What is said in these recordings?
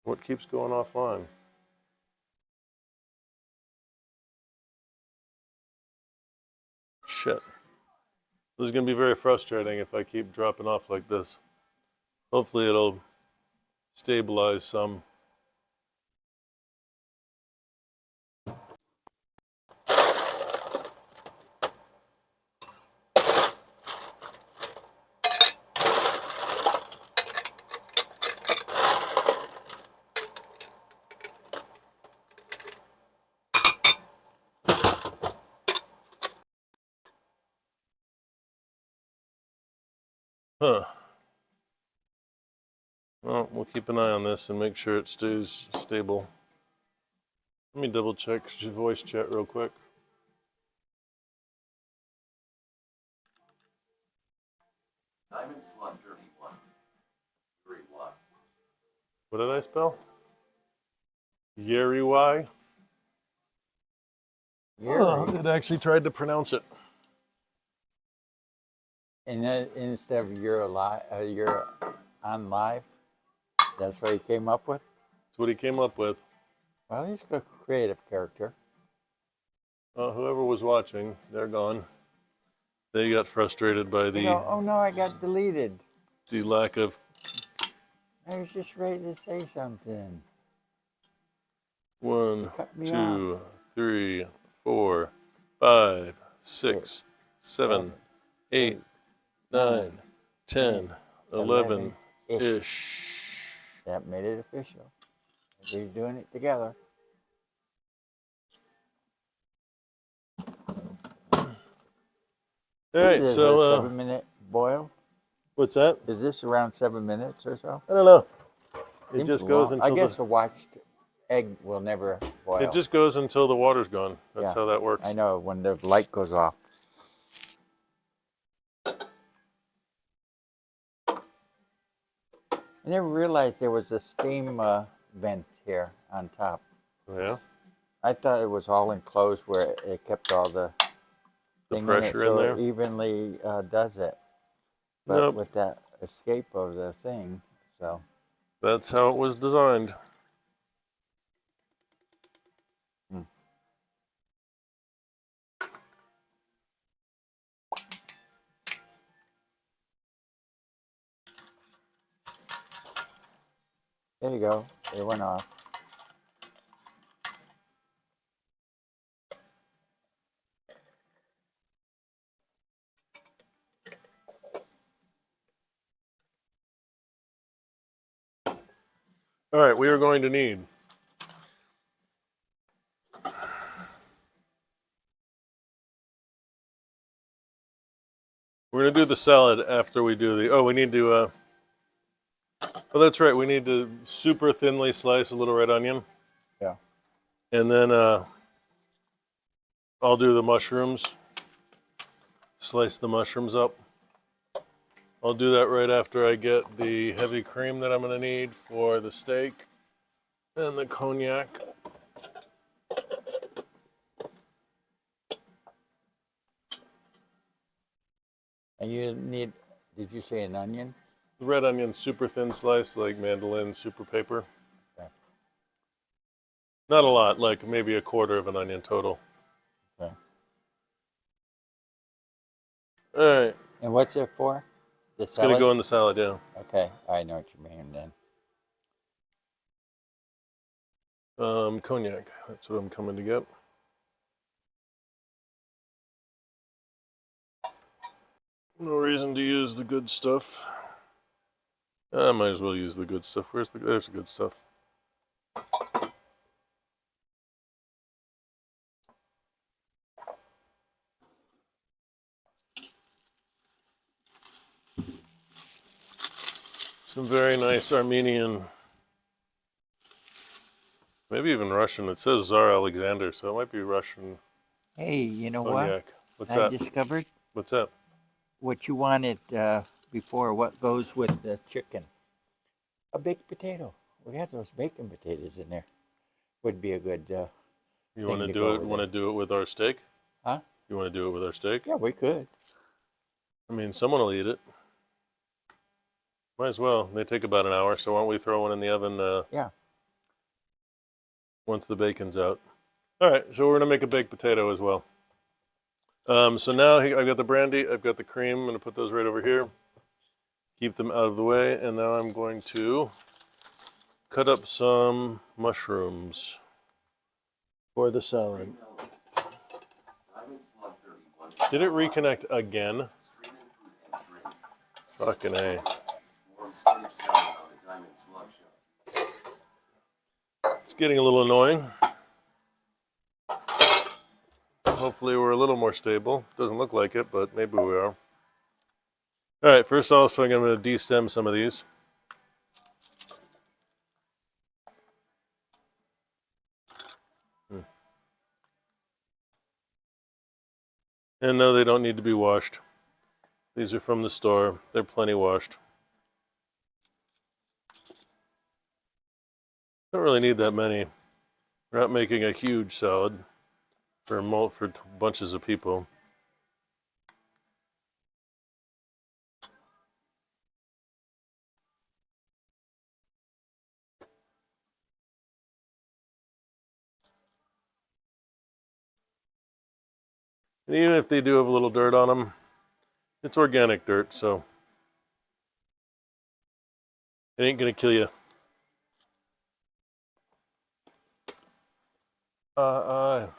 What keeps going offline? Shit. This is going to be very frustrating if I keep dropping off like this. Hopefully it'll stabilize some. Huh. Well, we'll keep an eye on this and make sure it stays stable. Let me double check voice chat real quick. Diamond Slot Journey 1. Very what? What did I spell? Yeriwai? Oh, it actually tried to pronounce it. And then instead of you're on live, that's what he came up with? That's what he came up with. Well, he's a creative character. Whoever was watching, they're gone. They got frustrated by the oh no, I got deleted. the lack of. I was just ready to say something. 1, 2, 3, 4, 5, 6, 7, 8, 9, 10, 11-ish. That made it official. They're doing it together. All right, Is so a 7-minute boil? what's that? Is this around 7 minutes or so? I don't know. It Seems just goes long. until I guess a watched egg will never boil. it just goes until the water's gone. That's how that works. I know, when the light goes off. I never realized there was a steam vent here on top. Yeah. I thought it was all enclosed where it kept all the thing pressure in it, in so there? it evenly does it. But Nope. with that escape of the thing, so. That's how it was designed. There you go. It went off. All right, we are going to need we're going to do the salad after we do the we need to oh, that's right, we need to super thinly slice a little red onion. Yeah. And then I'll do the mushrooms. Slice the mushrooms up. I'll do that right after I get the heavy cream that I'm going to need for the steak and the cognac. And you need, did you say an onion? Red onion, super thin slice, like mandolin, super paper. Okay. Not a lot, like maybe a quarter of an onion total. Okay. All right. And what's it for? The It's salad? going to go in the salad, yeah. Okay, I know what you mean then. Cognac, that's what I'm coming to get. No reason to use the good stuff. I might as well use the good stuff. There's the good stuff. Some very nice Armenian, maybe even Russian. It says Tsar Alexander, so it might be Russian. Hey, you know cognac. what? What's I that? discovered What's that? what you wanted before. What goes with the chicken? A baked potato. We got those bacon potatoes in there. Would be a good. You want to do it? Want to do it with our steak? Huh? You want to do it with our steak? Yeah, we could. I mean, someone will eat it. Might as well. They take about an hour, so why don't we throw one in the oven? Yeah. once the bacon's out. All right, so we're gonna make a baked potato as well. So now I've got the brandy, I've got the cream. I'm gonna put those right over here. Keep them out of the way, and now I'm going to cut up some mushrooms for the salad. Diamond Slug 31. Did it reconnect again? Streaming food and drink. Fucking A. Warm spinach salad on the Diamond Slug show. It's getting a little annoying. Hopefully we're a little more stable. Doesn't look like it, but maybe we are. All right, first off, I'm going to destem some of these. And no, they don't need to be washed. These are from the store. They're plenty washed. Don't really need that many. We're not making a huge salad for bunches of people. And even if they do have a little dirt on them, it's organic dirt, so it ain't gonna kill you. Aye.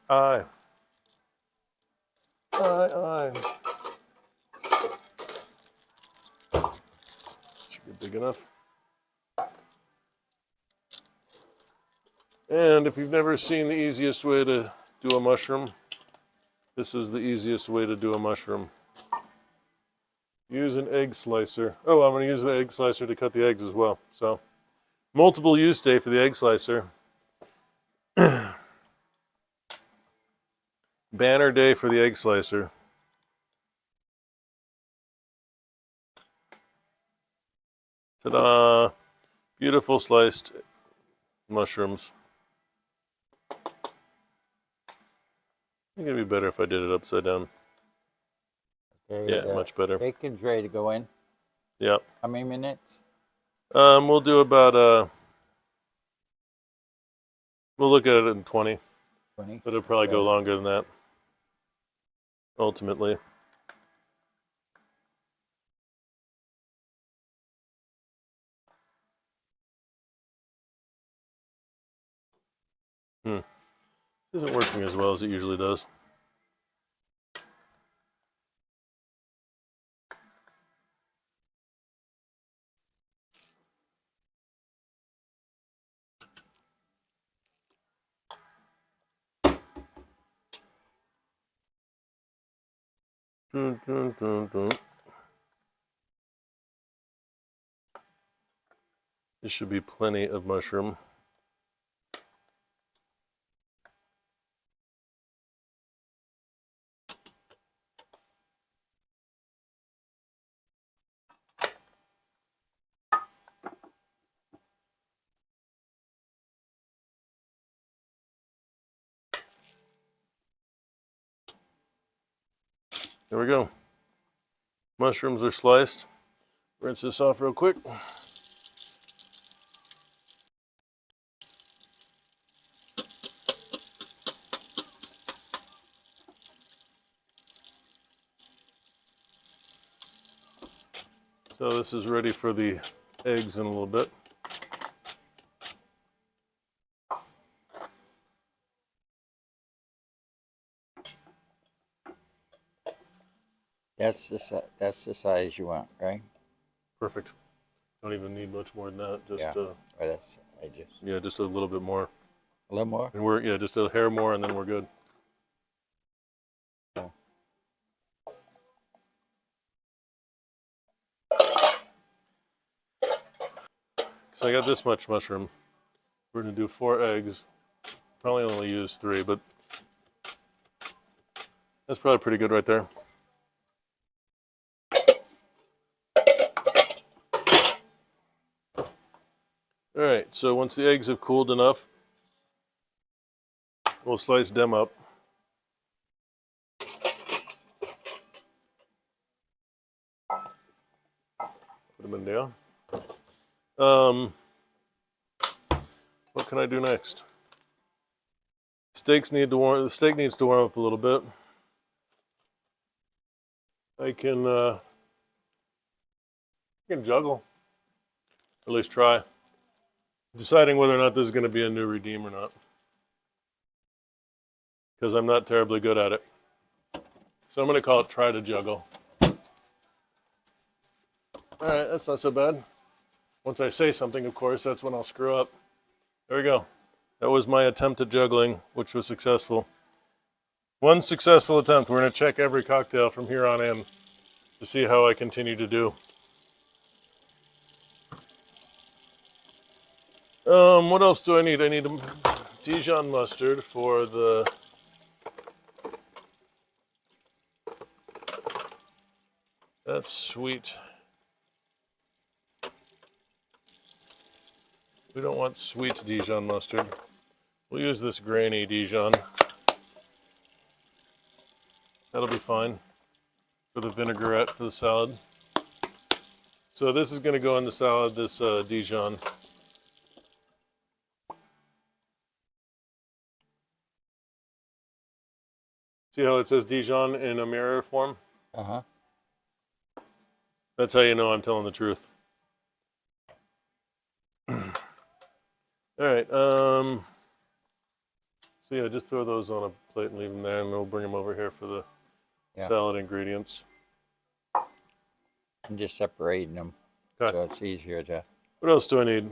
Aye. Aye. Should be big enough. And if you've never seen the easiest way to do a mushroom, this is the easiest way to do a mushroom. Use an egg slicer. Oh, I'm going to use the egg slicer to cut the eggs as well. So, multiple use day for the egg slicer. Banner day for the egg slicer. Ta-da! Beautiful sliced mushrooms. I think it'd be better if I did it upside down. Okay, Yeah, much better. Bacon's ready to go in. Yeah. How many minutes? We'll do about we'll look at it in 20. 20. But it'll probably go longer than that. Ultimately. It isn't working as well as it usually does. Dun, dun, dun, dun. There should be plenty of mushroom. There we go. Mushrooms are sliced. Rinse this off real quick. So this is ready for the eggs in a little bit. That's the size you want, right? Perfect. Don't even need much more than that. Just Yeah. Or yeah, just a little bit more. a little more. And just a hair more, and then we're good. Yeah. So I got this much mushroom. We're gonna do 4 eggs. Probably only use 3, but that's probably pretty good right there. All right, so once the eggs have cooled enough, we'll slice them up. Put them in there. can I do next? Steaks need to warm. The steak needs to warm up a little bit. I can juggle, at least try. Deciding whether or not this is going to be a new redeem or not, because I'm not terribly good at it. So I'm going to call it try to juggle. All right, that's not so bad. Once I say something, of course, that's when I'll screw up. There we go. That was my attempt at juggling, which was successful. One successful attempt. We're going to check every cocktail from here on in to see how I continue to do. What else do I need? I need Dijon mustard for the that's sweet. We don't want sweet Dijon mustard. We'll use this grainy Dijon. That'll be fine for the vinaigrette for the salad. So this is going to go in the salad, this Dijon. See how it says Dijon in a mirror form? Uh-huh. That's how you know I'm telling the truth. All right. So yeah, just throw those on a plate and leave them there, and we'll bring them over here for the salad ingredients. I'm just separating them, Okay. so it's easier to. What else do I need?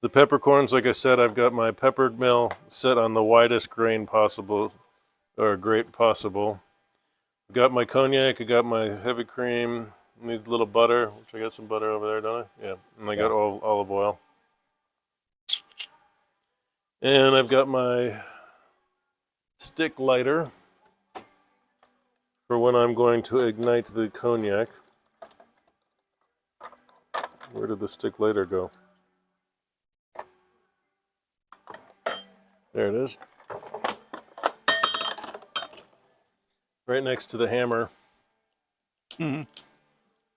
The peppercorns, like I said, I've got my peppered mill set on the widest grain possible, or grape possible. I've got my cognac, I got my heavy cream, need a little butter, which I got some butter over there, don't I? Yeah, and I got olive oil. And I've got my stick lighter for when I'm going to ignite the cognac. Where did the stick lighter go? There it is. Right next to the hammer. Mm-hmm.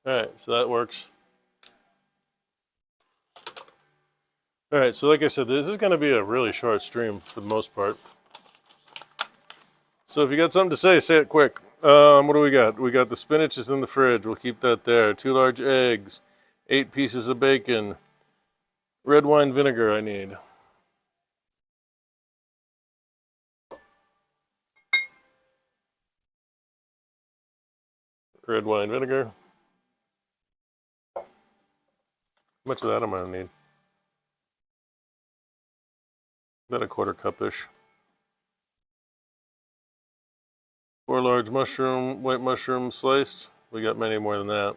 All right, so that works. All right, so like I said, this is going to be a really short stream for the most part. So if you got something to say it quick. What do we got? We got the spinach is in the fridge. We'll keep that there. 2 large eggs, 8 pieces of bacon, red wine vinegar I need. Red wine vinegar. How much of that am I going to need? About a 1/4 cup-ish. 4 large white mushroom sliced. We got many more than that.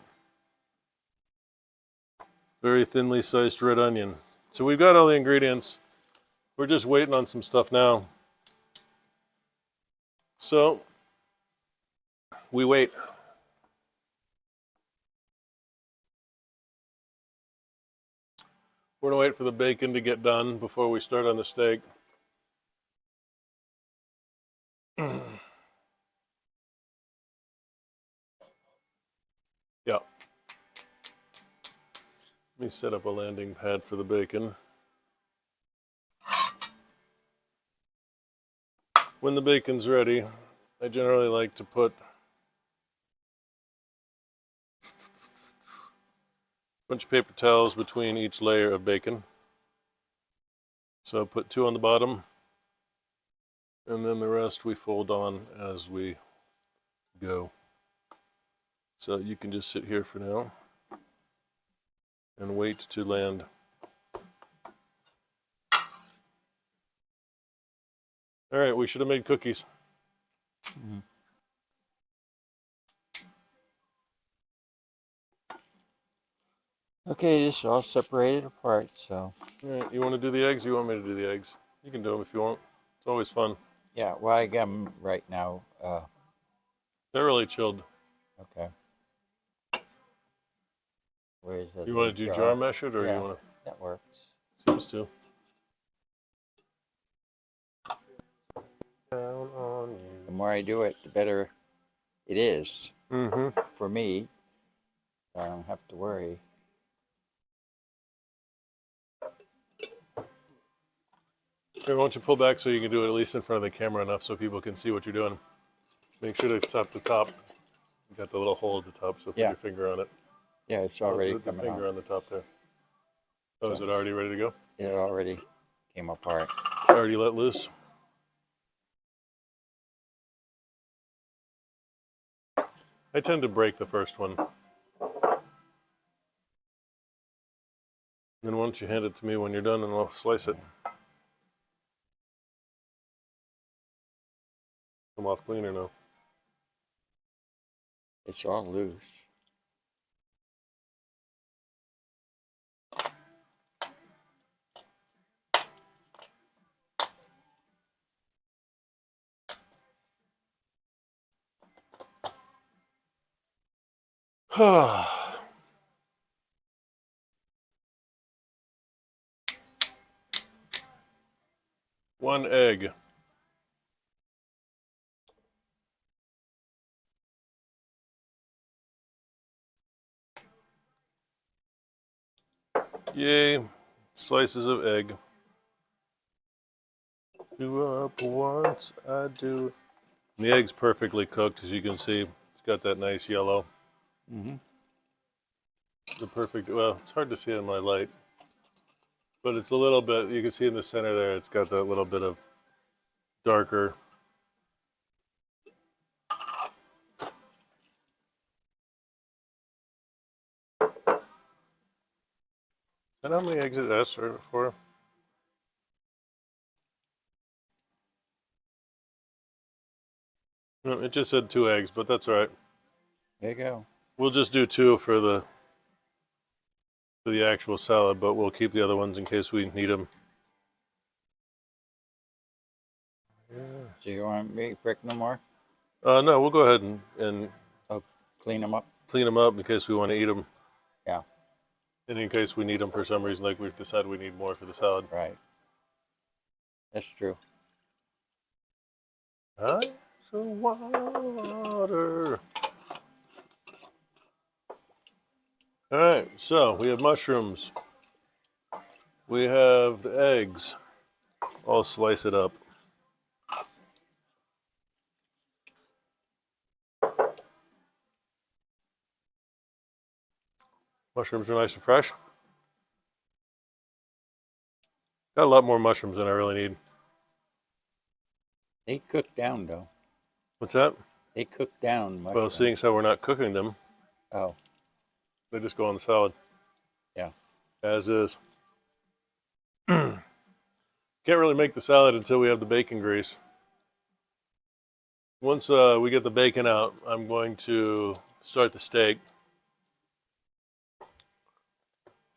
Very thinly sliced red onion. So we've got all the ingredients. We're just waiting on some stuff now. So we wait. We're gonna wait for the bacon to get done before we start on the steak. Yeah. Let me set up a landing pad for the bacon. When the bacon's ready, I generally like to put a bunch of paper towels between each layer of bacon. So I'll put 2 on the bottom, and then the rest we fold on as we go. So you can just sit here for now and wait to land. All right, we should have made cookies. Mm-hmm. Okay, this is all separated apart, so. All right, you want to do the eggs? Or you want me to do the eggs? You can do them if you want. It's always fun. Yeah, well, I got them right now. They're really chilled. Okay. Where is that? You want to do jar mesh it, or Yeah. you want to? That works. Seems to. Down on you. The more I do it, the better it is Mm-hmm. for me. I don't have to worry. Here, why don't you pull back so you can do it at least in front of the camera enough so people can see what you're doing. Make sure to tap the top. You got the little hole at the top, so put Yeah. your finger on it. Yeah, it's already Put the coming finger out. on the top there. Oh, is it already ready to go? It already came apart. Already let loose? I tend to break the first one. Then why don't you hand it to me when you're done and I'll slice it. Come off clean or no? It's all loose. One egg. Yay, slices of egg. Do up once, I do. The egg's perfectly cooked, as you can see. It's got that nice yellow. Mm-hmm. The perfect, well, it's hard to see in my light, but it's a little bit, you can see in the center there, it's got that little bit of darker. And how many eggs it asks for? No, it just said 2 eggs, but that's all right. There you go. We'll just do 2 for the actual salad, but we'll keep the other ones in case we need them. Yeah. So you want me to break no more? No, we'll go ahead and Clean them up? clean them up in case we want to eat them. Yeah. And in case we need them for some reason, like we've decided we need more for the salad. Right. That's true. Ice and water. All right, so we have mushrooms. We have the eggs. I'll slice it up. Mushrooms are nice and fresh. Got a lot more mushrooms than I really need. They cook down, though. What's that? They cook down mushrooms. Well, seeing as how we're not cooking them, Oh, they just go on the salad. Yeah. As is. Can't really make the salad until we have the bacon grease. Once we get the bacon out, I'm going to start the steak.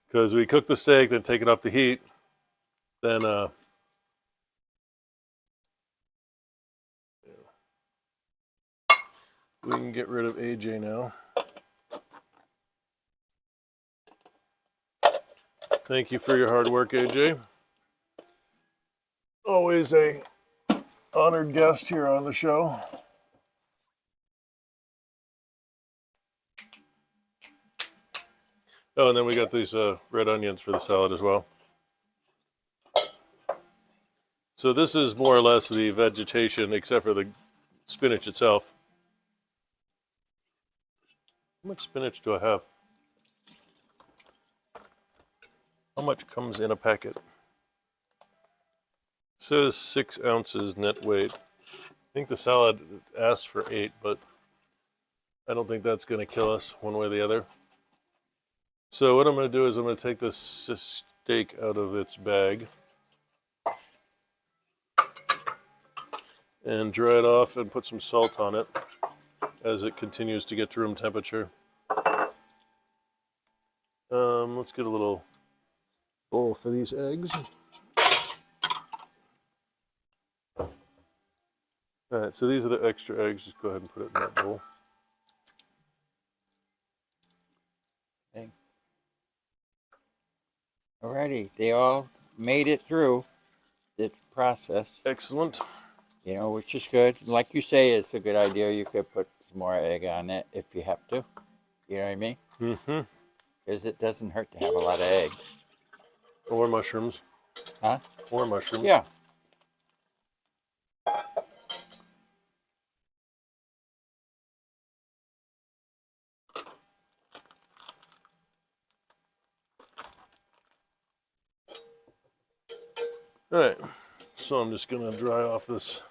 Because we cook the steak, then take it off the heat, then we can get rid of AJ now. Thank you for your hard work, AJ. Always a honored guest here on the show. Oh, and then we got these red onions for the salad as well. So this is more or less the vegetation, except for the spinach itself. How much spinach do I have? How much comes in a packet? It says 6 ounces net weight. I think the salad asks for 8, but I don't think that's going to kill us one way or the other. So what I'm going to do is I'm going to take this steak out of its bag and dry it off and put some salt on it as it continues to get to room temperature. Let's get a little bowl for these eggs. All right, so these are the extra eggs. Just go ahead and put it in that bowl. alrighty. They all made it through the process, Excellent. you know, which is good. Like you say, it's a good idea. You could put some more egg on it if you have to. You know what I mean? Mm-hmm. Because it doesn't hurt to have a lot of eggs. Or mushrooms. Huh? Or mushrooms. Yeah. All right, so I'm just gonna dry off this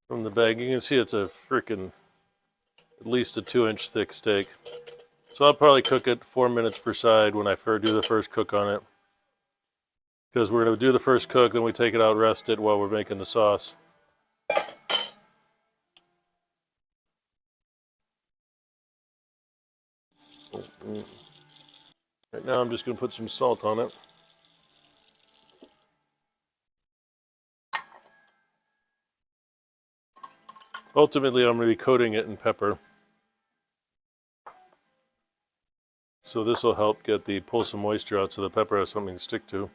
from the bag. You can see it's a freaking at least a 2-inch thick steak. So I'll probably cook it 4 minutes per side when I do the first cook on it. Because we're gonna do the first cook, then we take it out, rest it while we're making the sauce. Right now I'm just gonna put some salt on it. Ultimately, I'm going to be coating it in pepper. So this will help pull some moisture out so the pepper has something to stick to.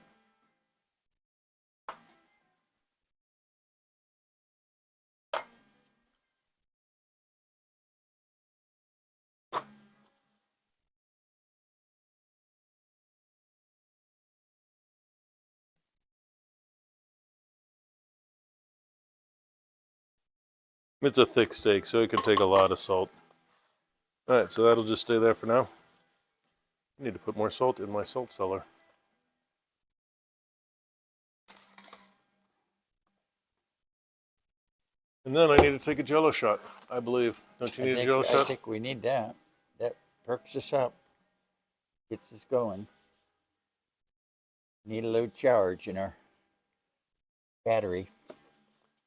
It's a thick steak, so it can take a lot of salt. All right, so that'll just stay there for now. I need to put more salt in my salt cellar. And then I need to take a Jello shot, I believe. Don't you need a Jello I shot? think we need that. That perks us up, gets us going. Need a low charge in our battery.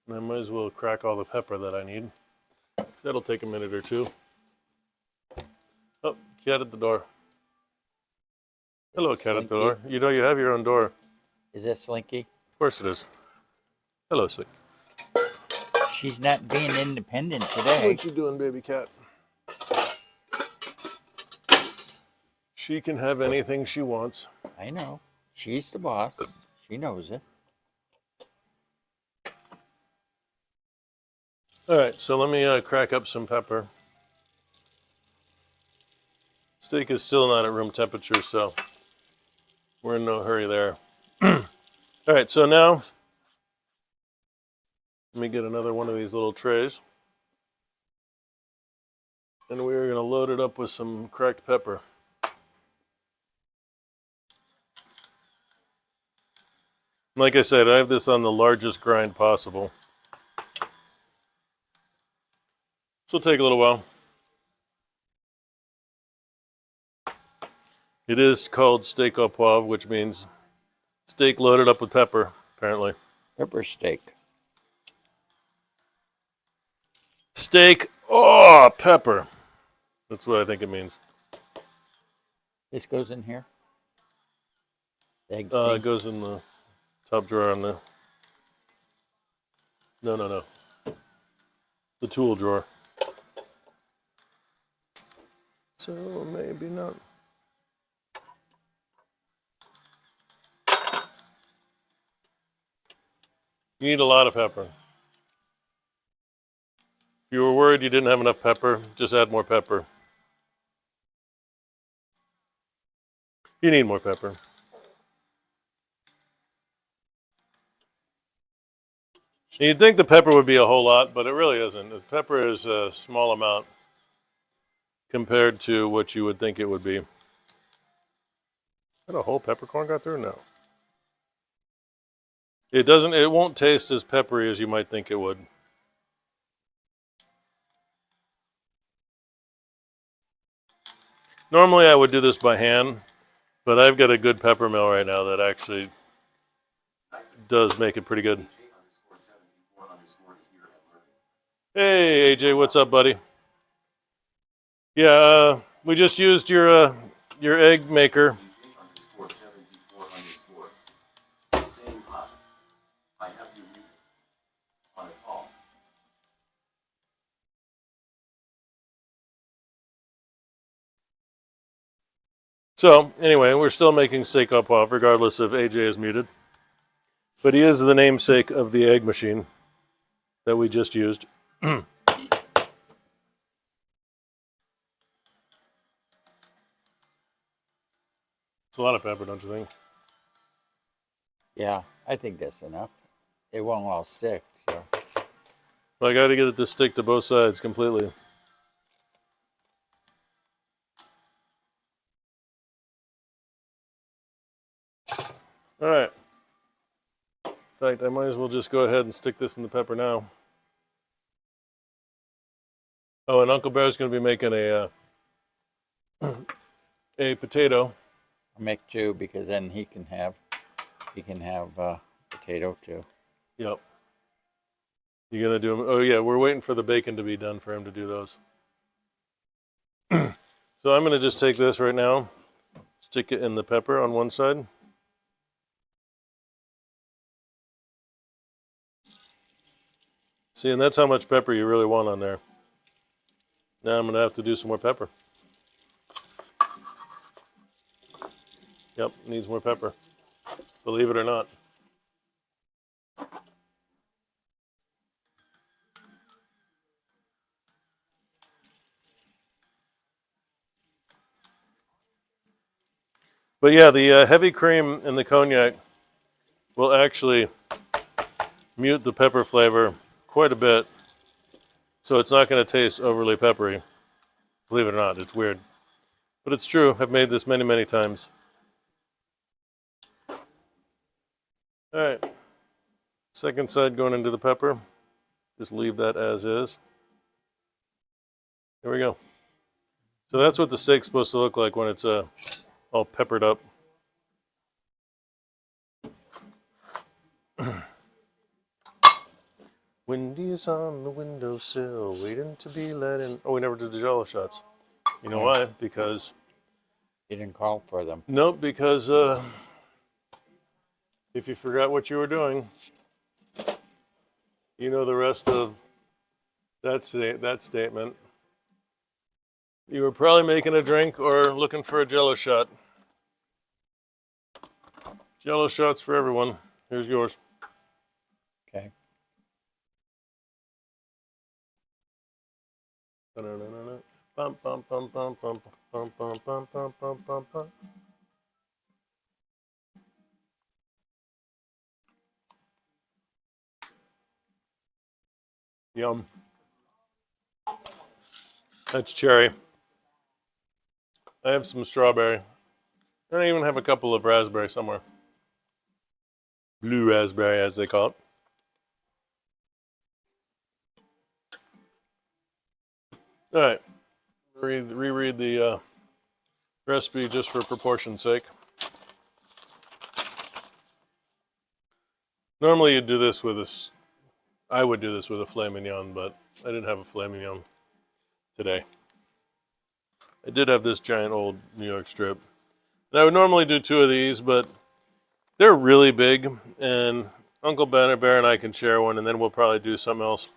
And I might as well crack all the pepper that I need. That'll take a minute or two. Oh, cat at the door. Hello, cat at the door. You know you have your own door. Is that Slinky? Of course it is. Hello, Slinky. She's not being independent today. What you doing, baby cat? She can have anything she wants. I know. She's the boss. She knows it. All right, so let me crack up some pepper. Steak is still not at room temperature, so we're in no hurry there. All right, so now let me get another one of these little trays. And we're going to load it up with some cracked pepper. Like I said, I have this on the largest grind possible. This will take a little while. It is called steak au poivre, which means steak loaded up with pepper, apparently. Pepper steak. Steak, oh, pepper. That's what I think it means. This goes in here? It goes in the top drawer on the... No. The tool drawer. So maybe not. You need a lot of pepper. If you were worried you didn't have enough pepper, just add more pepper. You need more pepper. You'd think the pepper would be a whole lot, but it really isn't. The pepper is a small amount compared to what you would think it would be. Did a whole peppercorn got through? No. It won't taste as peppery as you might think it would. Normally I would do this by hand, but I've got a good pepper mill right now that actually does make it pretty good. Hey AJ, what's up, buddy? Yeah, we just used your egg maker. So anyway, we're still making steak au poivre regardless if AJ is muted. But he is the namesake of the egg machine that we just used. It's a lot of pepper, don't you think? Yeah, I think that's enough. It won't all stick, so. Well, I got to get it to stick to both sides completely. All right. fact, I might as well just go ahead and stick this in the pepper now. Oh, and Uncle Bear's going to be making a potato. I'll make two because then he can have potato too. Yep. You gonna do them? Oh yeah, we're waiting for the bacon to be done for him to do those. So I'm gonna just take this right now, stick it in the pepper on one side. See, and that's how much pepper you really want on there. Now I'm gonna have to do some more pepper. Yep, needs more pepper. Believe it or not. But yeah, the heavy cream in the cognac will actually mute the pepper flavor quite a bit. So it's not going to taste overly peppery. Believe it or not, it's weird. But it's true. I've made this many, many times. All right. Second side going into the pepper. Just leave that as is. There we go. So that's what the steak's supposed to look like when it's all peppered up. Wendy's on the windowsill, waiting to be let in. Oh, we never did the Jello shots. You know why? Because You didn't call for them. nope. Because if you forgot what you were doing, you know the rest of that statement. You were probably making a drink or looking for a Jello shot. Jello shots for everyone. Here's yours. Okay. Bum, bum, bum, bum, bum, bum, bum, bum, bum, bum, bum, bum. Yum. That's cherry. I have some strawberry. And I even have a couple of raspberry somewhere. Blue raspberry, as they call it. All right. Reread the recipe just for proportion's sake. Normally you'd do this with I would do this with a filet mignon, but I didn't have a filet mignon today. I did have this giant old New York strip. And I would normally do two of these, but they're really big, and Uncle Bear and I can share one, and then we'll probably do something else.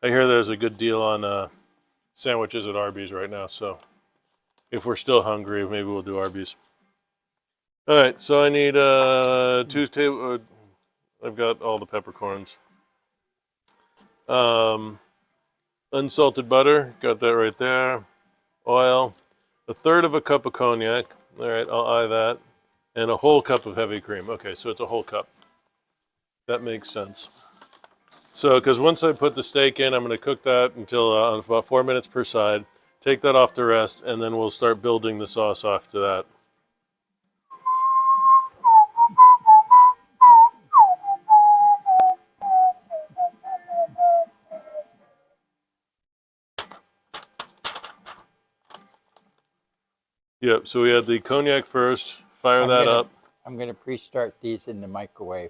I hear there's a good deal on sandwiches at Arby's right now, so if we're still hungry, maybe we'll do Arby's. All right, so I need 2 tablespoons. I've got all the peppercorns. Unsalted butter, got that right there. Oil, 1/3 cup of cognac. All right, I'll eye that. And a whole cup of heavy cream. Okay, so it's a whole cup. That makes sense. So, because once I put the steak in, I'm going to cook that until about 4 minutes per side. Take that off to rest, and then we'll start building the sauce after that. Yep, so we had the cognac first. Fire that up. I'm going to pre-start these in the microwave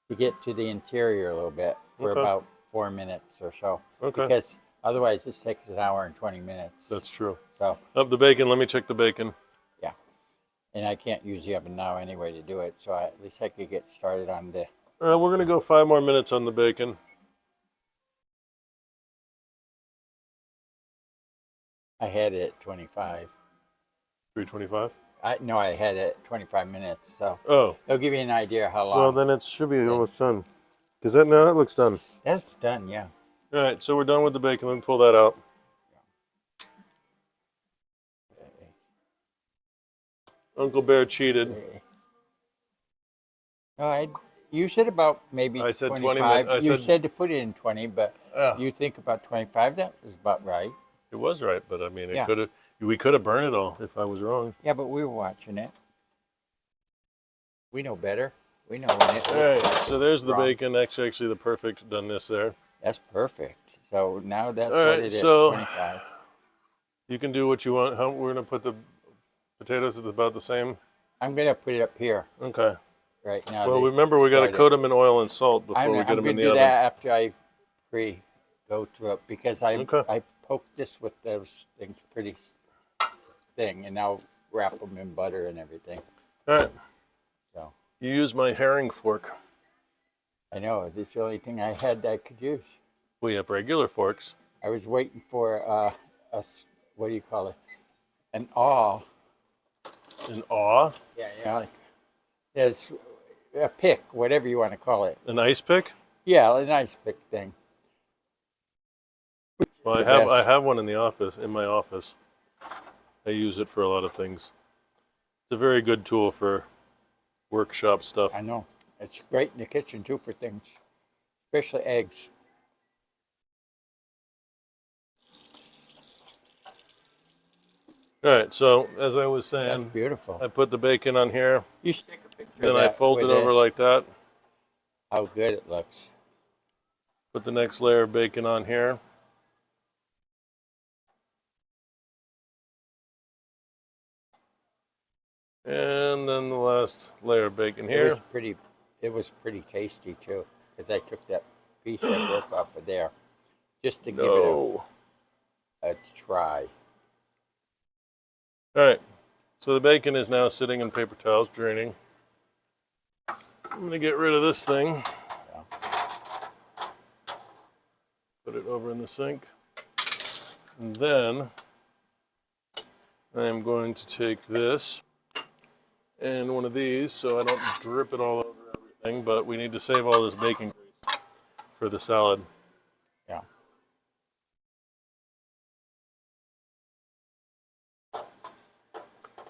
to get to the interior a little bit for Okay. about 4 minutes or so. Okay. Because otherwise this takes an hour and 20 minutes. That's true. So, Up the bacon. Let me check the bacon. yeah. And I can't use the oven now anyway to do it, so at least I could get started on the... We're going to go 5 more minutes on the bacon. I had it at 25. 325? No, I had it at 25 minutes, so Oh, it'll give you an idea how long. well, then it should be almost done. Because that looks done. That's done, yeah. All right, so we're done with the bacon. Let me pull that out. Uncle Bear cheated. No, you said about maybe I said 20 25. minutes. You said to put it in 20, but you think about 25. That was about right. It was right, but I mean, Yeah. we could have burned it all if I was wrong. Yeah, but we were watching it. We know better. We know when it All looks right, like so there's the wrong. bacon. That's actually the perfect doneness there. That's perfect. So now that's All what right, it is, so 25. you can do what you want. How, we're gonna put the potatoes at about the same. I'm going to put it up here Okay. right now. Well, to remember we got to start it. coat them in oil and salt before we get I'm them going in to the do oven. that after I go through it because Okay. I poked this with those things pretty thing, and I'll wrap them in butter and everything. All right. So You use my herring fork. I know this is the only thing I had that I could use. We have regular forks. I was waiting for what do you call it? An awl. An awe? Yeah, yeah. Like, it's a pick, whatever you want to call it. An ice pick? Yeah, a nice pick thing. Well, The I best. have one in the office, in my office. I use it for a lot of things. It's a very good tool for workshop stuff. I know. It's great in the kitchen too for things, especially eggs. All right, so as I was That's saying, beautiful. I put the bacon on here, You should take a picture then of I that fold it with over like that. how good it looks. Put the next layer of bacon on here. And then the last layer of bacon here. It was pretty tasty too, because I took that piece I broke off of there just to give No. it a try. All right, so the bacon is now sitting in paper towels, draining. I'm gonna get rid of this thing. Yeah. Put it over in the sink. And then I'm going to take this and one of these so I don't drip it all over everything, but we need to save all this bacon grease for the salad. Yeah.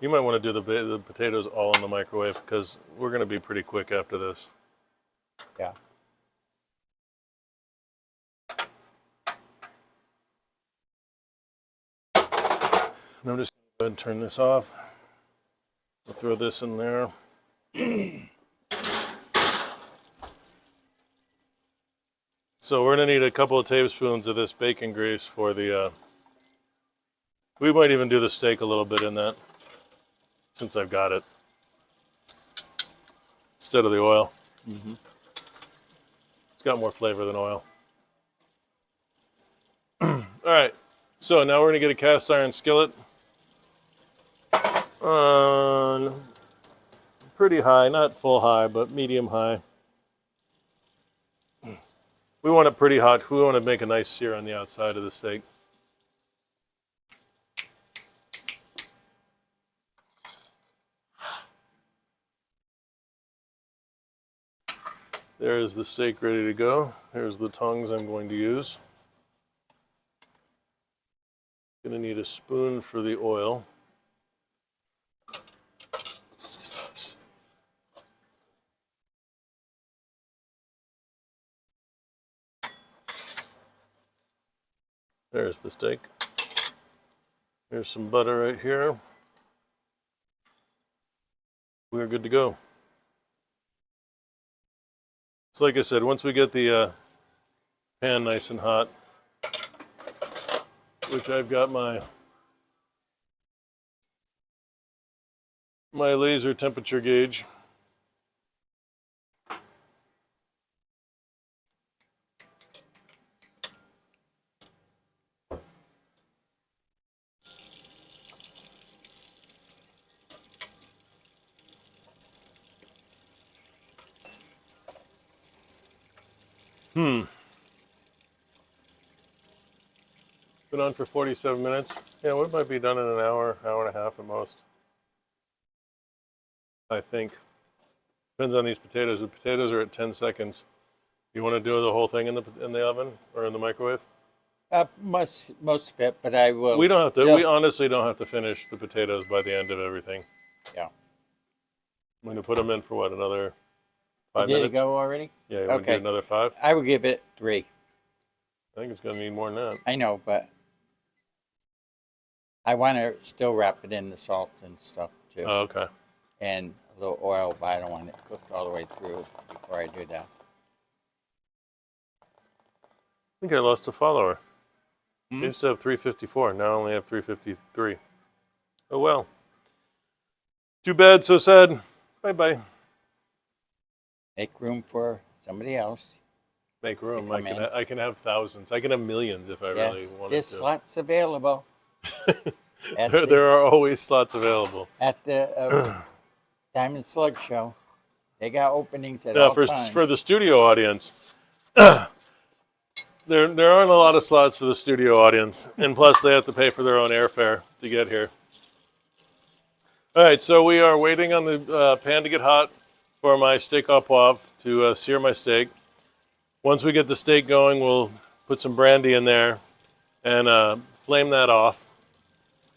You might want to do the potatoes all in the microwave because we're going to be pretty quick after this. Yeah. And I'm just going to go ahead and turn this off. We'll throw this in there. So we're going to need a couple of tablespoons of this bacon grease for the, we might even do the steak a little bit in that, since I've got it, instead of the oil. Mm-hmm. It's got more flavor than oil. All right, so now we're going to get a cast iron skillet on pretty high, not full high, but medium high. We want it pretty hot. We want to make a nice sear on the outside of the steak. There's the steak ready to go. Here's the tongs I'm going to use. Gonna need a spoon for the oil. There's the steak. Here's some butter right here. We're good to go. So like I said, once we get the pan nice and hot, which I've got my laser temperature gauge. Been on for 47 minutes. Yeah, we might be done in an hour, hour and a half at most. I think. Depends on these potatoes. The potatoes are at 10 seconds. You want to do the whole thing in the oven or in the microwave? Most of it, but I will. We don't have to. still- We honestly don't have to finish the potatoes by the end of everything. Yeah. I'm going to put them in for what, another 5 Did minutes? it go already? Yeah, you want to Okay. do another 5? I would give it 3. I think it's going to need more than that. I know, but I want to still wrap it in the salt and stuff too, Oh, okay. and a little oil, but I don't want it cooked all the way through before I do that. I think I lost a follower. Hmm? I used to have 354. Now I only have 353. Oh well. Too bad, so sad. Bye-bye. Make room for somebody else. Make room. come in. I can have thousands. I can have millions if I really Yes, wanted there's to. slots available at There are always slots available. the Diamond Slug Show. They got openings at Now, all times. for the studio audience, there aren't a lot of slots for the studio audience, and plus they have to pay for their own airfare to get here. All right, so we are waiting on the pan to get hot for my steak au poivre to sear my steak. Once we get the steak going, we'll put some brandy in there and flame that off.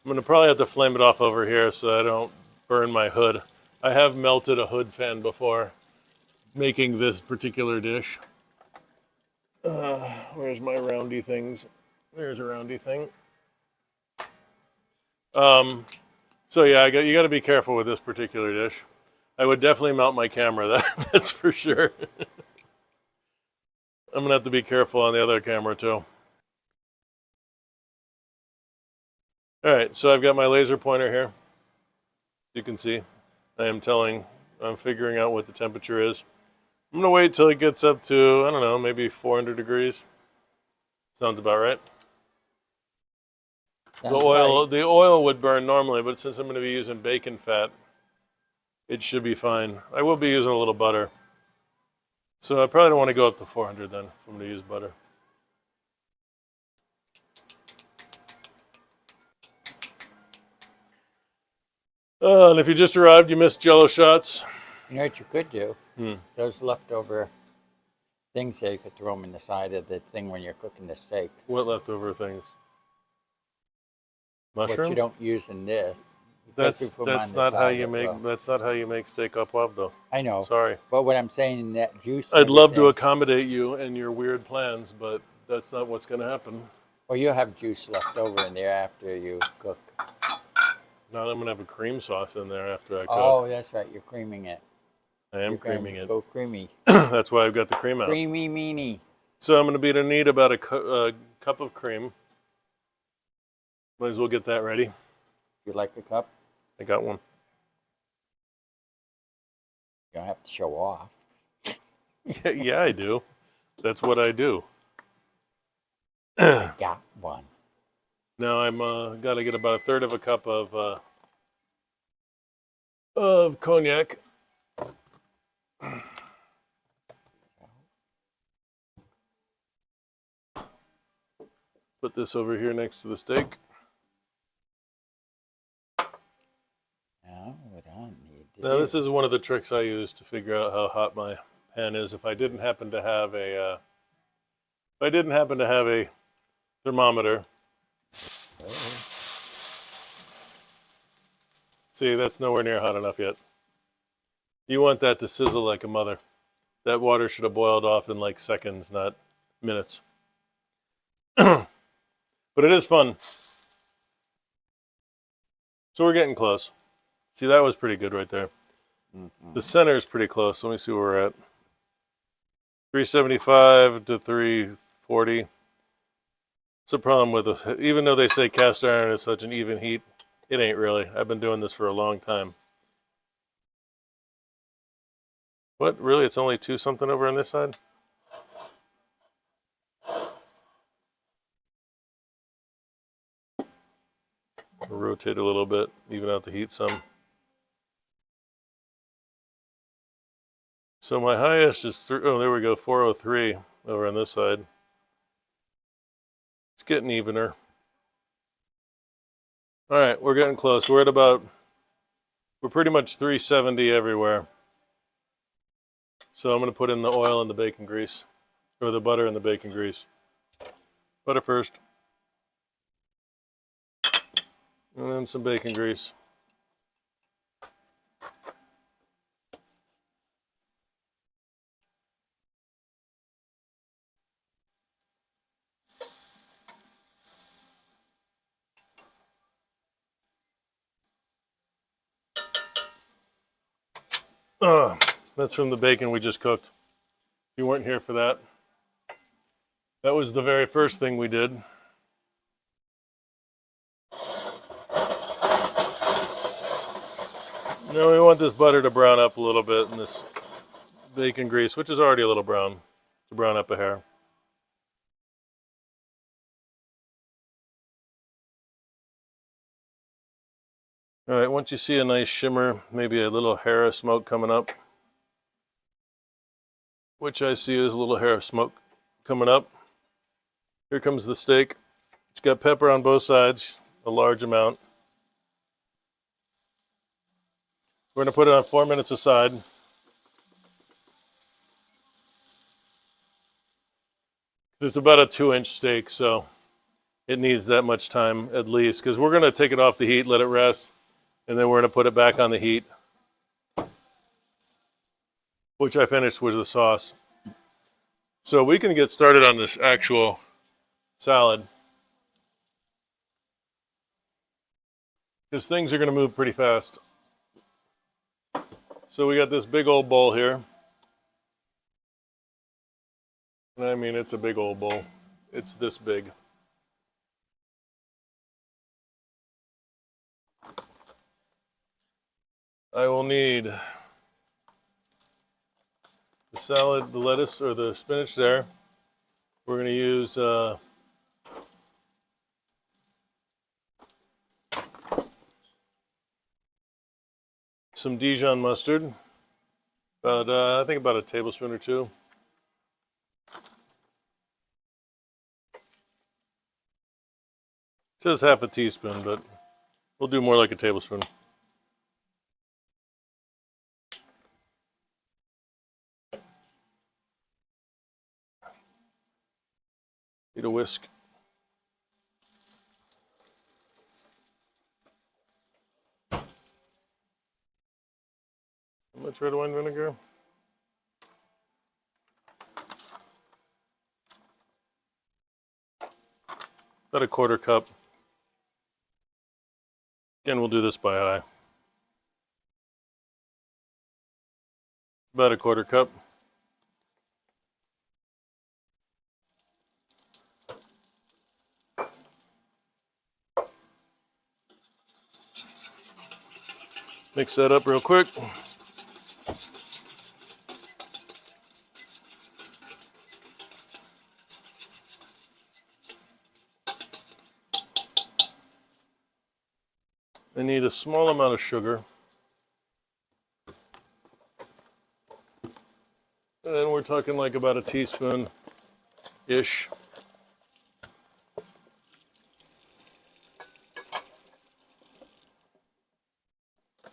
I'm gonna probably have to flame it off over here so I don't burn my hood. I have melted a hood fan before making this particular dish. Where's my roundy things? There's a roundy thing. So yeah, you got to be careful with this particular dish. I would definitely mount my camera. That's for sure. I'm gonna have to be careful on the other camera too. All right, so I've got my laser pointer here. You can see, I'm figuring out what the temperature is. I'm gonna wait till it gets up to, I don't know, maybe 400 degrees. Sounds about right. Sounds right. The oil would burn normally, but since I'm going to be using bacon fat, it should be fine. I will be using a little butter. So I probably don't want to go up to 400 then if I'm going to use butter. And if you just arrived, you missed Jello shots. You know what you could do? Hmm. Those leftover things there, you could throw them in the side of the thing when you're cooking the steak. What leftover things? Mushrooms? What you don't use in this. That's not how you make that's not how you make steak au poivre though. I know. Sorry. But what I'm saying in that juice. I'd love to accommodate you and your weird plans, but that's not what's going to happen. Or you'll have juice left over in there after you cook. Now I'm going to have a cream sauce in there after I cook. Oh, that's right. You're creaming it. I am creaming it. Go creamy. That's why I've got the cream out. Creamy meanie. So I'm going to need about a cup of cream. Might as well get that ready. You like a cup? I got one. You don't have to show off. Yeah, I do. That's what I do. I got one. Now I'm got to get about a third of a cup of cognac. Put this over here next to the steak. No, we don't need to. Now this is one of the tricks I use to figure out how hot my pan is. If I didn't happen to have a thermometer. See, that's nowhere near hot enough yet. You want that to sizzle like a mother. That water should have boiled off in like seconds, not minutes. But it is fun. So we're getting close. See, that was pretty good right there. Mm-hmm. The center is pretty close. Let me see where we're at. 375 to 340. It's a problem with even though they say cast iron is such an even heat, it ain't really. I've been doing this for a long time. What? Really? It's only 2 something over on this side? I'll rotate a little bit, even out the heat some. So my highest is, there we go, 403 over on this side. It's getting evener. All right, we're getting close. We're pretty much 370 everywhere. So I'm going to put in the oil and the bacon grease, or the butter and the bacon grease. Butter first. And then some bacon grease. That's from the bacon we just cooked. You weren't here for that. That was the very first thing we did. Now we want this butter to brown up a little bit and this bacon grease, which is already a little brown, to brown up a hair. All right, once you see a nice shimmer, maybe a little hair of smoke coming up, which I see is a little hair of smoke coming up. Here comes the steak. It's got pepper on both sides, a large amount. We're going to put it on 4 minutes aside. It's about a 2-inch steak, so it needs that much time at least, because we're going to take it off the heat, let it rest, and then we're going to put it back on the heat, which I finished with the sauce. So we can get started on this actual salad, because things are going to move pretty fast. So we got this big old bowl here. And I mean, it's a big old bowl. It's this big. I will need the salad, the lettuce, or the spinach there. We're going to use some Dijon mustard, about I think about a tablespoon or two. It says half a teaspoon, but we'll do more like a tablespoon. Need a whisk. How much red wine vinegar? About a 1/4 cup. Again, we'll do this by eye. About a 1/4 cup. Mix that up real quick. I need a small amount of sugar. And then we're talking like about a teaspoon-ish.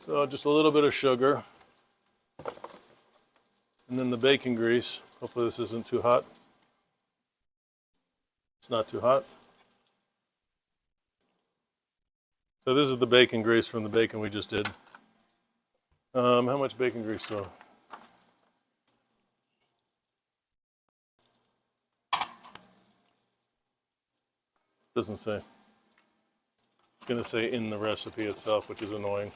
So just a little bit of sugar. And then the bacon grease. Hopefully this isn't too hot. It's not too hot. So this is the bacon grease from the bacon we just did. How much bacon grease though? Doesn't say. It's going to say in the recipe itself, which is annoying.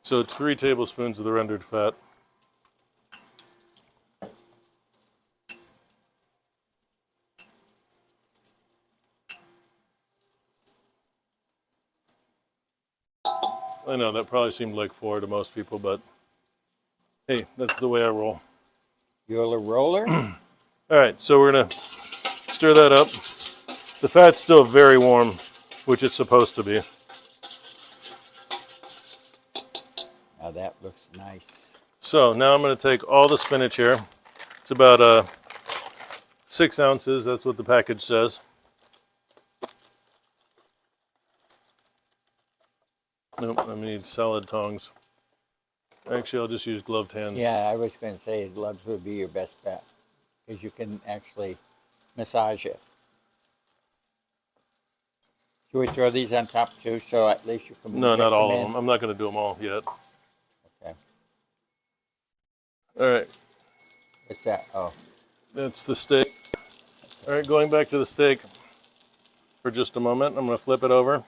So it's 3 tablespoons of the rendered fat. I know that probably seemed like 4 to most people, but hey, that's the way I roll. You're a roller? All right, so we're going to stir that up. The fat's still very warm, which it's supposed to be. Now that looks nice. So now I'm going to take all the spinach here. It's about 6 ounces. That's what the package says. Nope, I need salad tongs. Actually, I'll just use gloved hands. Yeah, I was going to say gloves would be your best bet because you can actually massage it. Should we throw these on top too, so at least you can No, mix not all them of in? them. I'm not going to do them all yet. Okay. All right, What's that? Oh, that's the steak. All right, going back to the steak for just a moment. I'm going to flip it over.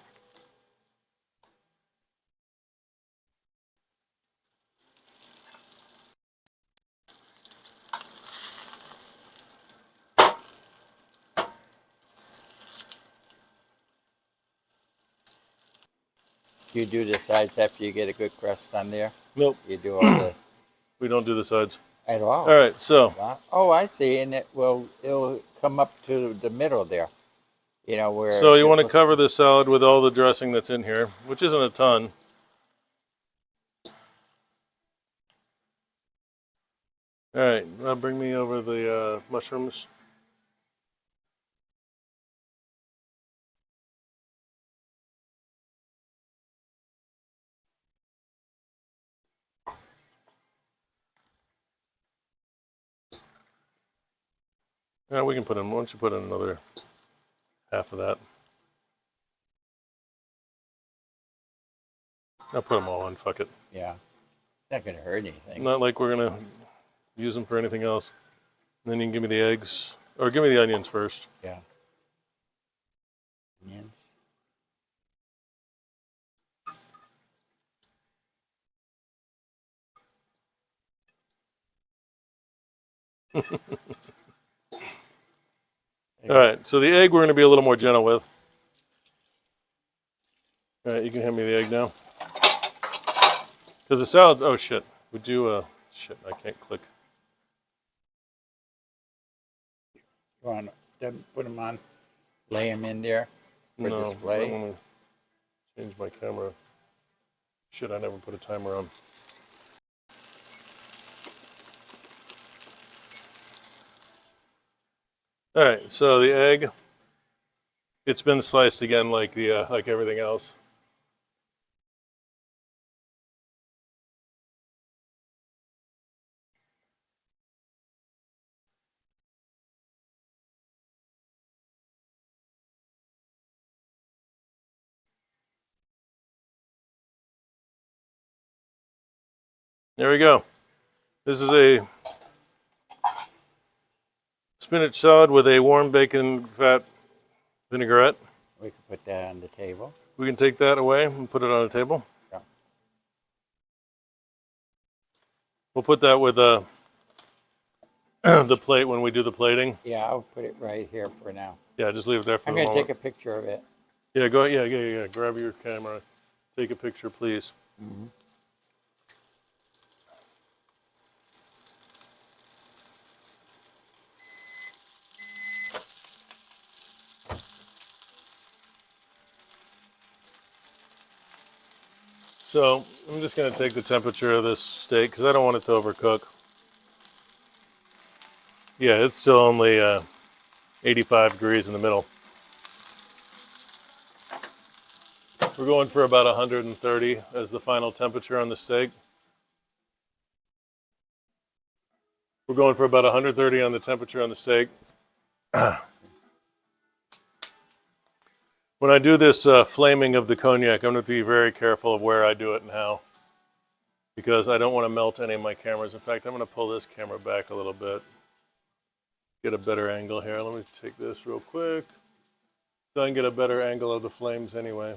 Do you do the sides after you get a good crust on there? Nope, You do all the we don't do the sides. at all. All right, so Wow. Oh, I see, and it'll come up to the middle there. You know where. so you it want to looks- cover the salad with all the dressing that's in here, which isn't a ton. All right, bring me over the mushrooms. Yeah, we can put in. Why don't you put in another half of that? I'll put them all in. Fuck it. Yeah. It's not gonna hurt anything. Not like we're gonna use them for anything else. And then you can give me the eggs, or give me the onions first. Yeah. Onions. All right, so the egg we're going to be a little more gentle with. All right, you can hand me the egg now. Because the salad's, oh shit. Would you, shit, I can't click. You want to put them on? Lay them in there for No, display. I want to change my camera. Shit, I never put a timer on. All right, so the egg, it's been sliced again like the like everything else. There we go. This is a spinach salad with a warm bacon fat vinaigrette. We can put that on the table. We can take that away and put it on a table. Yeah. We'll put that with the plate when we do the plating. Yeah, I'll put it right here for now. Yeah, just leave it there for I'm the gonna moment. take a picture of it. Yeah, go. Yeah. Grab your camera. Take a picture, please. Mm-hmm. So I'm just going to take the temperature of this steak because I don't want it to overcook. Yeah, it's still only 85 degrees in the middle. We're going for about 130 as the final temperature on the steak. We're going for about 130 on the temperature on the steak. When I do this flaming of the cognac, I'm going to be very careful of where I do it and how, because I don't want to melt any of my cameras. In fact, I'm going to pull this camera back a little bit, get a better angle here. Let me take this real quick so I can get a better angle of the flames anyway.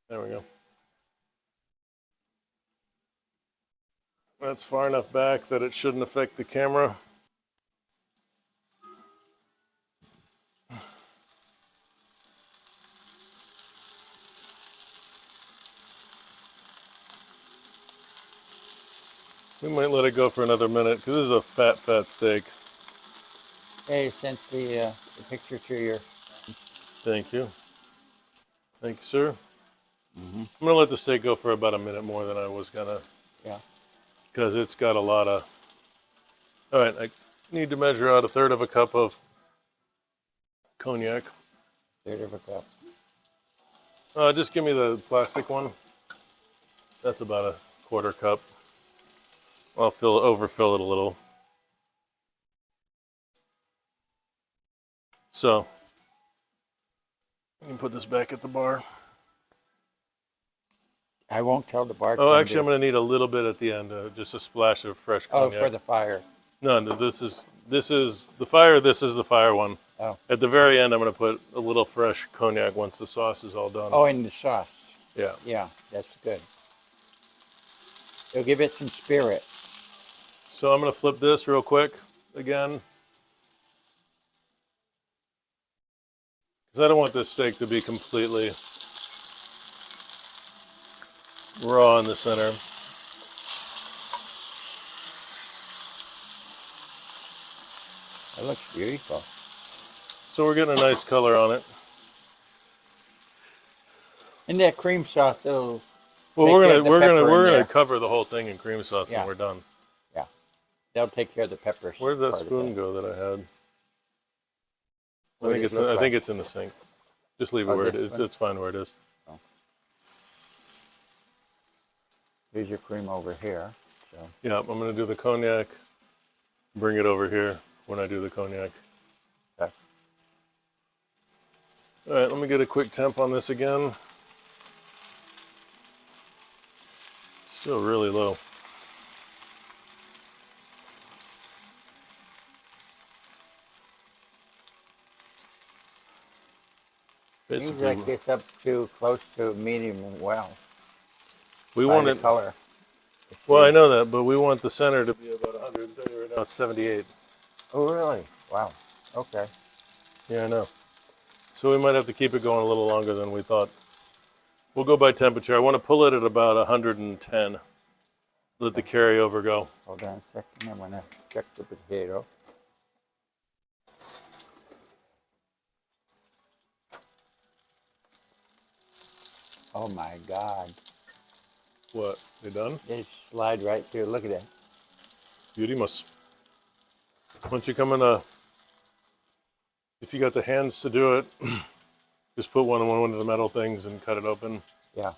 There we go. That's far enough back that it shouldn't affect the camera. We might let it go for another minute because this is a fat steak. Hey, sent the picture to your. Thank you. Thank you, sir. Mm-hmm. I'm going to let the steak go for about a minute more than I was going to. Yeah. Because it's got a lot of. All right, I need to measure out 1/3 of a cup of cognac. 1/3 of a cup. Just give me the plastic one. That's about a 1/4 cup. I'll overfill it a little. So, you can put this back at the bar. I won't tell the bartender. Oh, actually, I'm going to need a little bit at the end, just a splash of fresh Oh, cognac. for the fire. No, this is the fire. This is the fire one. Oh. At the very end, I'm going to put a little fresh cognac once the sauce is all done. Oh, in the sauce. Yeah. Yeah, that's good. It'll give it some spirit. So I'm going to flip this real quick again. Because I don't want this steak to be completely raw in the center. It looks beautiful. So we're getting a nice color on it. And that cream sauce, it'll Well, take care of the pepper in we're there. gonna cover the whole thing in cream sauce Yeah. when we're done. Yeah, they'll take care of the peppers. Where'd that part of spoon it. go that I had? What does it look I like? think it's in the sink. Just leave it Oh, where it this is. one? It's fine where it is. Here's your cream over here. So Yeah, I'm gonna do the cognac. Bring it over here when I do the cognac. okay. All right, let me get a quick temp on this again. Still really low. Seems Basically, like it's up to close to medium well. we By want the it. color. Well, I know that, but we want the center to be about 130. Right now it's 78. Oh, really? Wow. Okay. Yeah, I know. So we might have to keep it going a little longer than we thought. We'll go by temperature. I want to pull it at about 110. Let the carryover go. Hold on a second. I want to check the potato. Oh my God. What? They done? They slide right through. Look at that. Beauty must. Once you come in if you got the hands to do it, just put one of the metal things and cut it open. Yeah.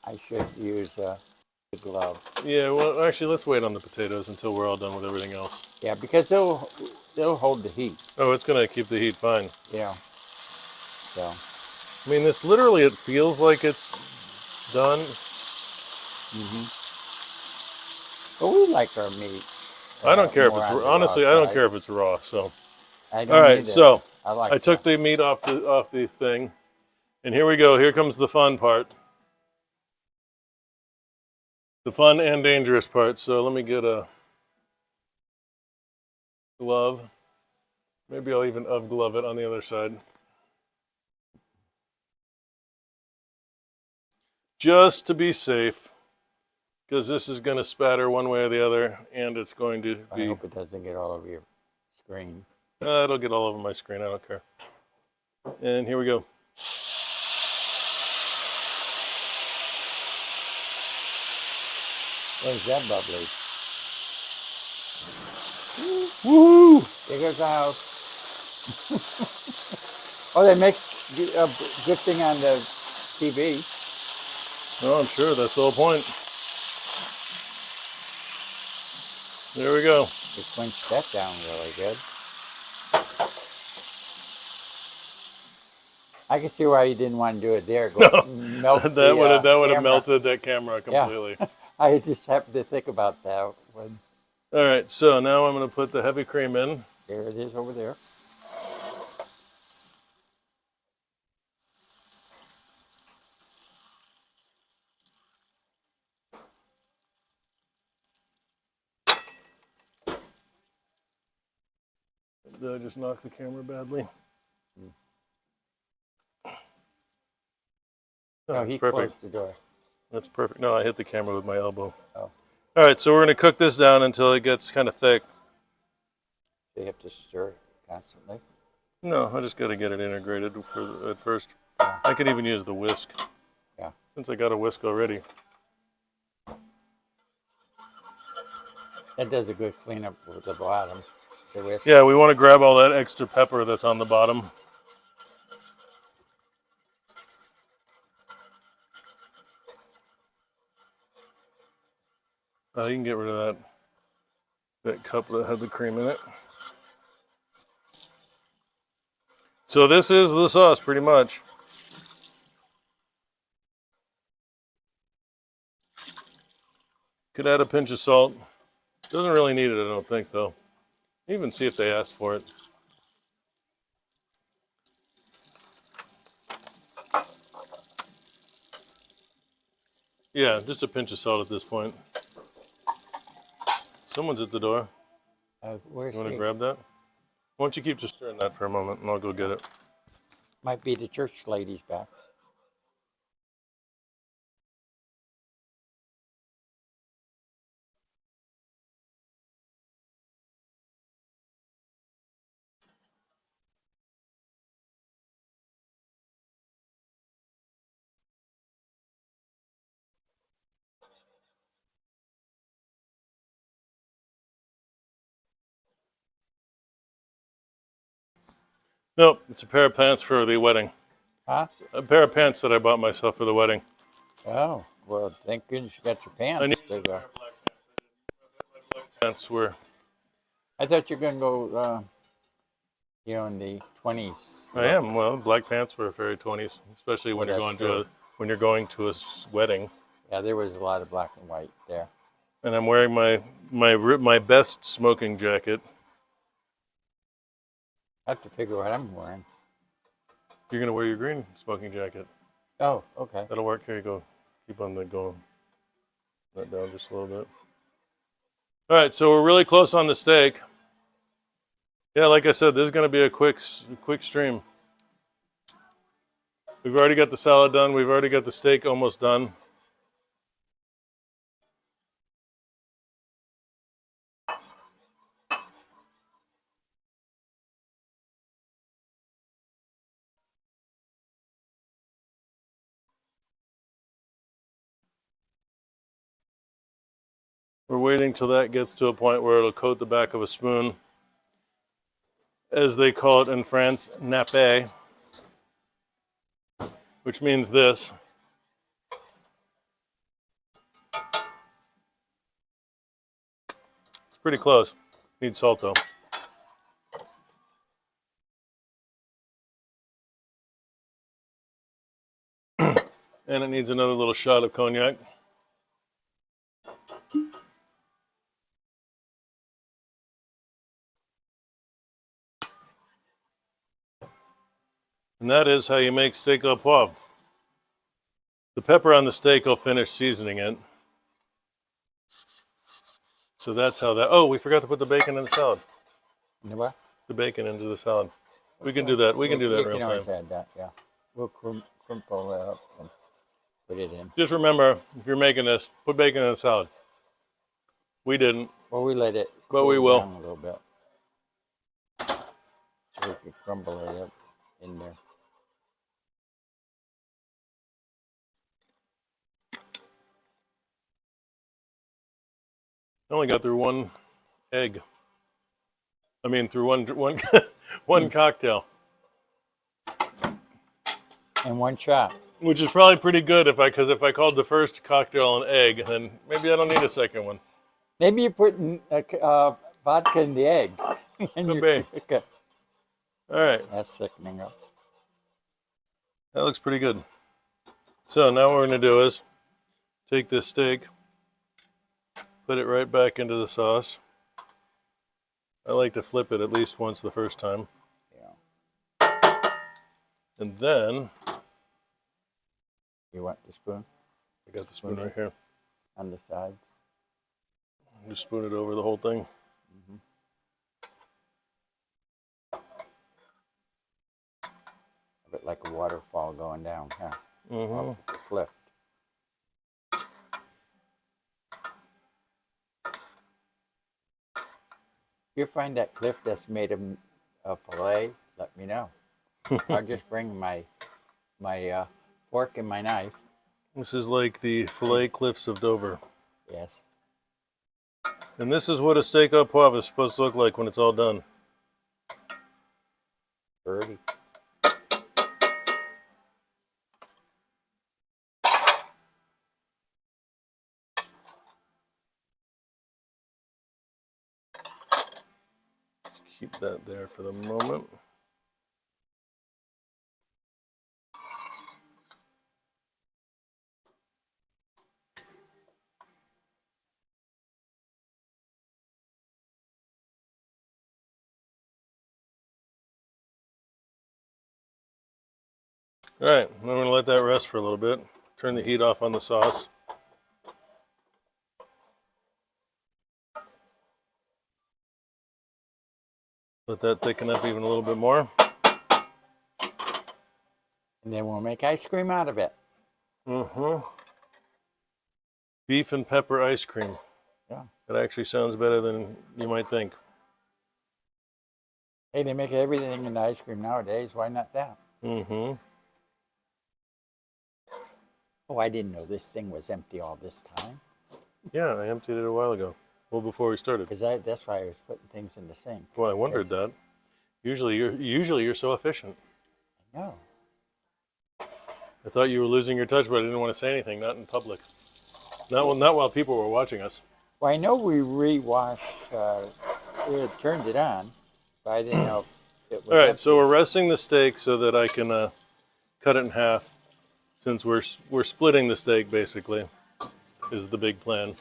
I should use a glove. Yeah, well, actually, let's wait on the potatoes until we're all done with everything else. Yeah, because they'll hold the heat. Oh, it's going to keep the heat fine. Yeah. So. I mean, this literally, it feels like it's done. But we like our meat. I don't care if more it's on the honestly. raw I don't side. care if it's raw. So, I don't all right. either. So I like I took the meat off the thing, and here we go. Here comes the fun part. The fun and dangerous part. So let me get a glove. Maybe I'll even glove it on the other side. Just to be safe, because this is going to spatter one way or the other, and it's going to I be. hope it doesn't get all over your screen. It'll get all over my screen. I don't care. And here we go. What is that bubbly? Woo! There goes the house. Oh, they make a good thing on the TV. Oh, I'm sure that's the whole point. There we go. They quenched that down really good. I can see why you didn't want to do it there. Go melt that would have camera. melted that camera completely. Yeah. I just happened to think about that when. All right, so now I'm going to put the heavy cream in. There it is over there. Did I just knock the camera badly? No, that's he perfect. closed the door. That's perfect. No, I hit the camera with my elbow. Oh. All right, so we're going to cook this down until it gets kind of thick. They have to stir it constantly. No, I just got to get it integrated at first. Yeah. I could even use the whisk. Yeah. Since I got a whisk already. That does a good cleanup with the bottom. The whisk. Yeah, we want to grab all that extra pepper that's on the bottom. You can get rid of that cup that had the cream in it. So this is the sauce, pretty much. Could add a pinch of salt. Doesn't really need it, I don't think, though. Even see if they asked for it. Yeah, just a pinch of salt at this point. Someone's at the door. Where's You want to he? grab that? Why don't you keep just stirring that for a moment, and I'll go get it. Might be the church ladies back. Nope, it's a pair of pants for the wedding. Huh? A pair of pants that I bought myself for the wedding. Oh, well, thank goodness you got your I need pants. To go. pants were. I thought you were going to go, in the 20s. I am. Well, black pants were very 20s, especially when Well, you're that's going to a wedding. Yeah, there was a lot of black and white there. And I'm wearing my best smoking jacket. I have to figure what I'm wearing. You're gonna wear your green smoking jacket. Oh, okay. That'll work. Here you go. Keep on going. That down just a little bit. All right, so we're really close on the steak. Yeah, like I said, this is gonna be a quick stream. We've already got the salad done. We've already got the steak almost done. We're waiting till that gets to a point where it'll coat the back of a spoon, as they call it in France, nappe, which means this. It's pretty close. Needs salt though. And it needs another little shot of cognac. And that is how you make steak au poivre. The pepper on the steak will finish seasoning it. So that's how that. Oh, we forgot to put the bacon in the salad. You know what? The bacon into the salad. We can do that. We can do that You real can always time. add that, yeah. We'll crumple it up and put it in. Just remember, if you're making this, put bacon in the salad. We didn't. Or we let it But we cool will. down a little bit. So we can crumble it up in there. I only got through one egg. I mean, through one cocktail, And one shot. which is probably pretty good because if I called the first cocktail an egg, then maybe I don't need a second one. Maybe you're putting vodka in the egg. And Could you be. cook it. All right, That's thickening up. that looks pretty good. So now what we're going to do is take this steak, put it right back into the sauce. I like to flip it at least once the first time. Yeah. And then, You want the spoon I got the spoon right here. on the sides? Just spoon it over the whole thing. Mm-hmm. A bit like a waterfall going down, huh? Mm-hmm. Off the cliff. If you find that cliff that's made of fillet, let me know. I'll just bring my fork and my knife. This is like the fillet cliffs of Dover. Yes. And this is what a steak au poivre is supposed to look like when it's all done. Birdie. Keep that there for the moment. All right, I'm going to let that rest for a little bit. Turn the heat off on the sauce. Let that thicken up even a little bit more. And then we'll make ice cream out of it. Mm-hmm. Beef and pepper ice cream. Yeah. That actually sounds better than you might think. Hey, they make everything in ice cream nowadays. Why not that? Mm-hmm. Oh, I didn't know this thing was empty all this time. Yeah, I emptied it a while ago. Well, before we started. Because that's why I was putting things in the sink. Well, I wondered Yes. that. Usually you're so efficient. No. I thought you were losing your touch, but I didn't want to say anything, not in public. Not while people were watching us. Well, I know we rewashed, we had turned it on, but I didn't know if it was All right, empty. so we're resting the steak so that I can cut it in half. Since we're splitting the steak, basically, is the big plan.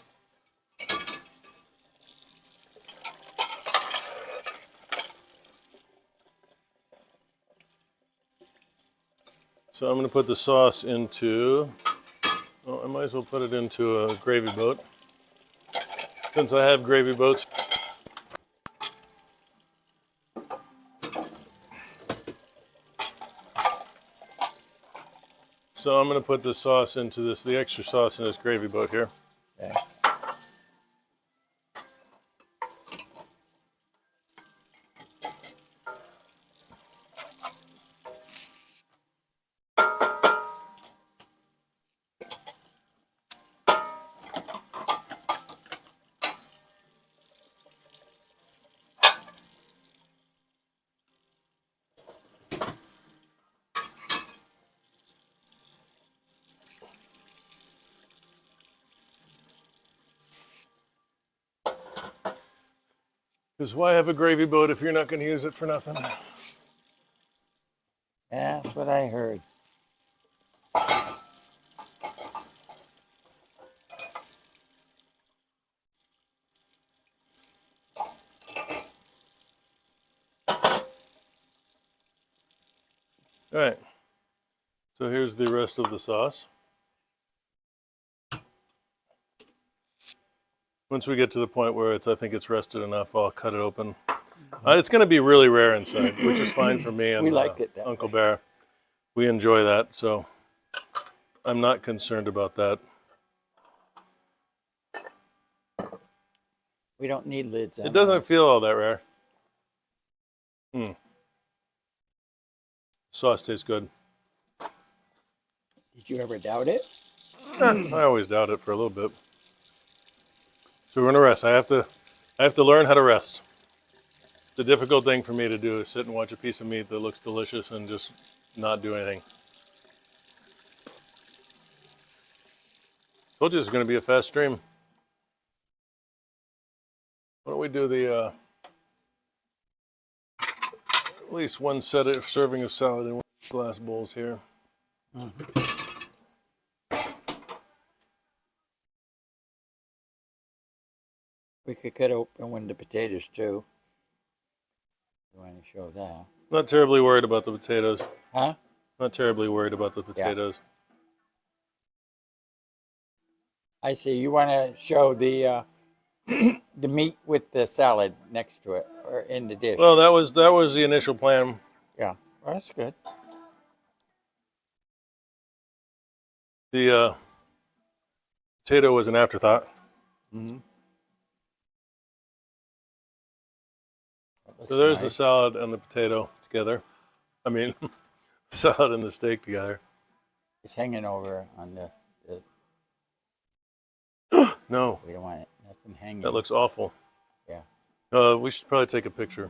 So I'm going to put the sauce into, well, I might as well put it into a gravy boat. Since I have gravy boats. So I'm going to put the sauce into this, the extra sauce in this gravy boat here. Okay. Because why have a gravy boat if you're not going to use it for nothing? That's what I heard. All right. So here's the rest of the sauce. Once we get to the point where I think it's rested enough, I'll cut it open. It's going to be really rare inside, which is fine for me and We like it that Uncle way. Bear. We enjoy that, so I'm not concerned about that. We don't need lids on It doesn't ours. feel all that rare. Sauce tastes good. Did you ever doubt it? I always doubt it for a little bit. So we're gonna rest. I have to learn how to rest. The difficult thing for me to do is sit and watch a piece of meat that looks delicious and just not do anything. Told you it's gonna be a fast stream. Why don't we do the at least one serving of salad in one glass bowls here. We could cut open one of the potatoes too. You want to show that? Not terribly worried about the potatoes. Huh? Not terribly worried about the potatoes. I see. You want to show the the meat with the salad next to it, or in the dish. Well, that was the initial plan. Yeah, well, that's good. The potato was an afterthought. Mm-hmm. So there's the salad and the potato together. I mean, salad and the steak together. It's hanging over on the No, we don't want it. Nothing hanging. that looks awful. Yeah. We should probably take a picture.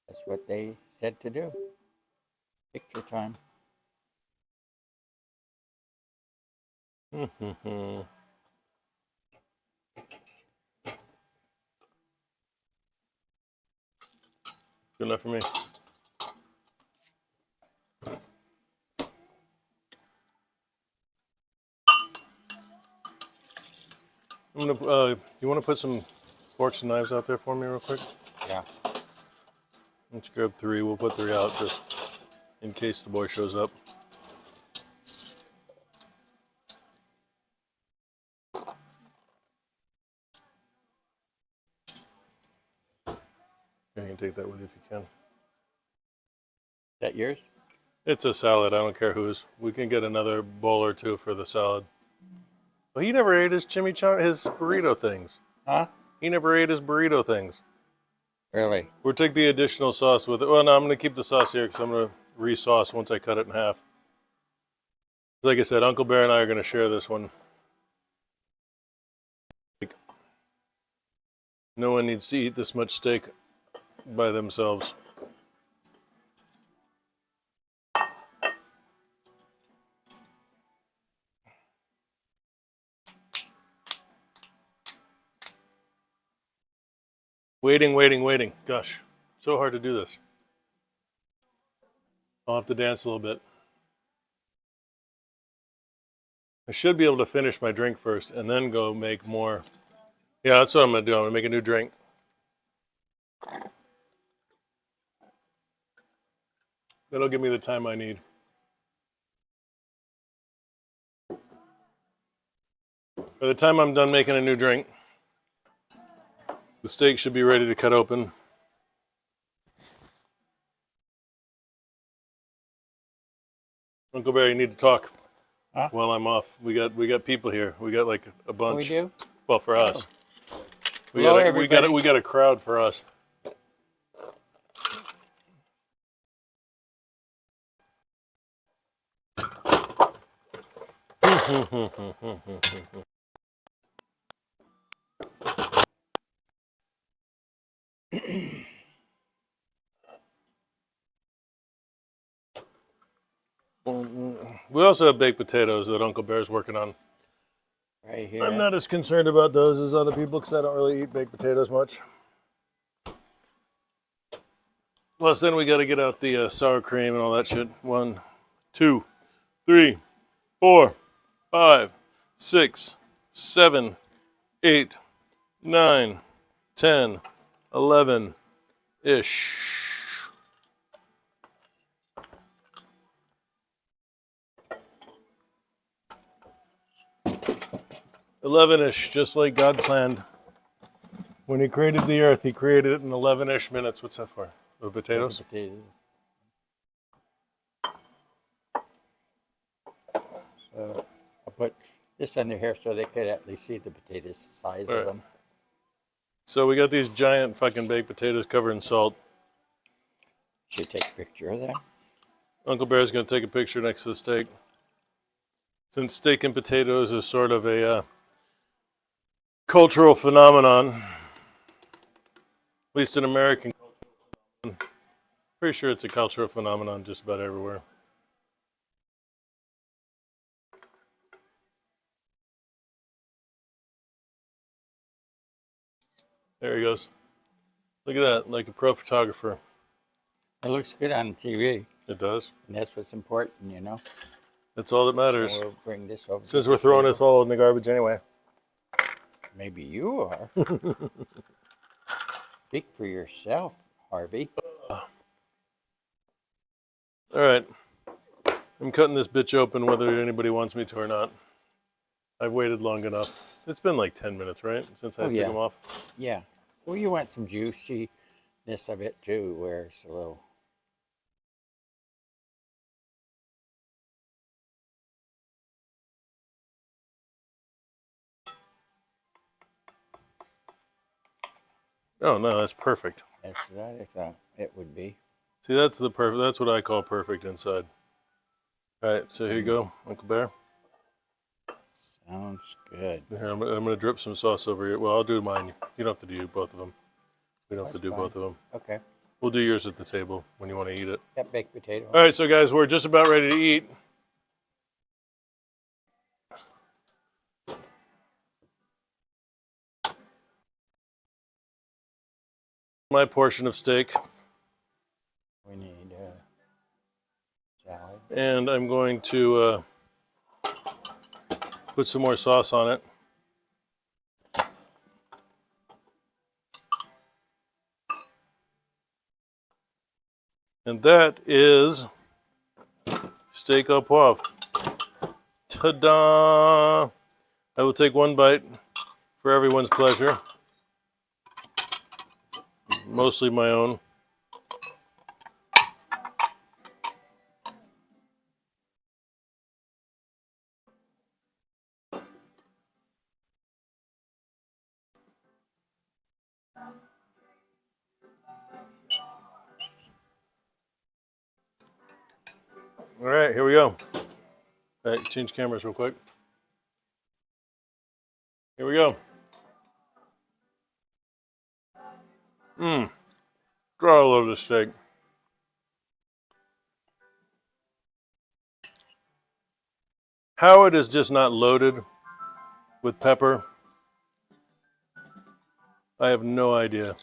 That's what they said to do. Picture time. Good enough for me. I'm gonna. You want to put some forks and knives out there for me, real quick? Yeah. Let's grab 3. We'll put 3 out just in case the boy shows up. You can take that with you if you can. Is that yours? It's a salad. I don't care whose. We can get another bowl or two for the salad. Well, he never ate his chimichanga, his burrito things. Huh? He never ate his burrito things. Really? We'll take the additional sauce with it. Well, no, I'm going to keep the sauce here because I'm going to re-sauce once I cut it in half. Like I said, Uncle Bear and I are going to share this one. No one needs to eat this much steak by themselves. Waiting. Gosh, so hard to do this. I'll have to dance a little bit. I should be able to finish my drink first and then go make more. Yeah, that's what I'm going to do. I'm going to make a new drink. That'll give me the time I need. By the time I'm done making a new drink, the steak should be ready to cut open. Uncle Bear, you need to talk. Huh? While I'm off. We got people here. We got like a bunch. We do? Well, for us. We Hello, got everybody. we got a crowd for us. We also have baked potatoes that Uncle Bear's working on. Right here. I'm not as concerned about those as other people because I don't really eat baked potatoes much. Plus, then we got to get out the sour cream and all that shit. 1, 2, 3, 4, 5, 6, 7, 8, 9, 10, 11-ish. 11-ish, just like God planned. When he created the earth, he created it in 11-ish minutes. What's that for? The potatoes? Potatoes. So I'll put this under here so they could at least see the potatoes, size All of right. them. So we got these giant fucking baked potatoes covered in salt. Should take a picture of that. Uncle Bear's going to take a picture next to the steak. Since steak and potatoes is sort of a cultural phenomenon, at least in American culture, pretty sure it's a cultural phenomenon just about everywhere. There he goes. Look at that, like a pro photographer. It looks good on TV, It does. and that's what's important, you know. That's all that matters. So we'll bring this over. Since to we're the throwing table. this all in the garbage anyway. Maybe you are. Speak for yourself, Harvey. All right. I'm cutting this bitch open whether anybody wants me to or not. I've waited long enough. It's been like 10 minutes, right? Since I Oh, took yeah. them off. Yeah. Well, you want some juiciness of it too, where it's a little. Oh no, that's perfect. That's what I thought it would be. See, that's the perfect. That's what I call perfect inside. All right, so here you go, Uncle Bear. Sounds good. Here, I'm gonna drip some sauce over here. Well, I'll do mine. You don't have to do both of them. We don't have to That's do fine. both of them. Okay. We'll do yours at the table when you want to eat it. That baked potato. All right, so guys, we're just about ready to eat. My portion of steak, We need salad. and I'm going to put some more sauce on it. And that is steak au poivre. Ta-da! I will take one bite for everyone's pleasure. Mostly my own. All right, here we go. All right, change cameras real quick. Here we go. God, I love this steak. How it is just not loaded with pepper, I have no idea.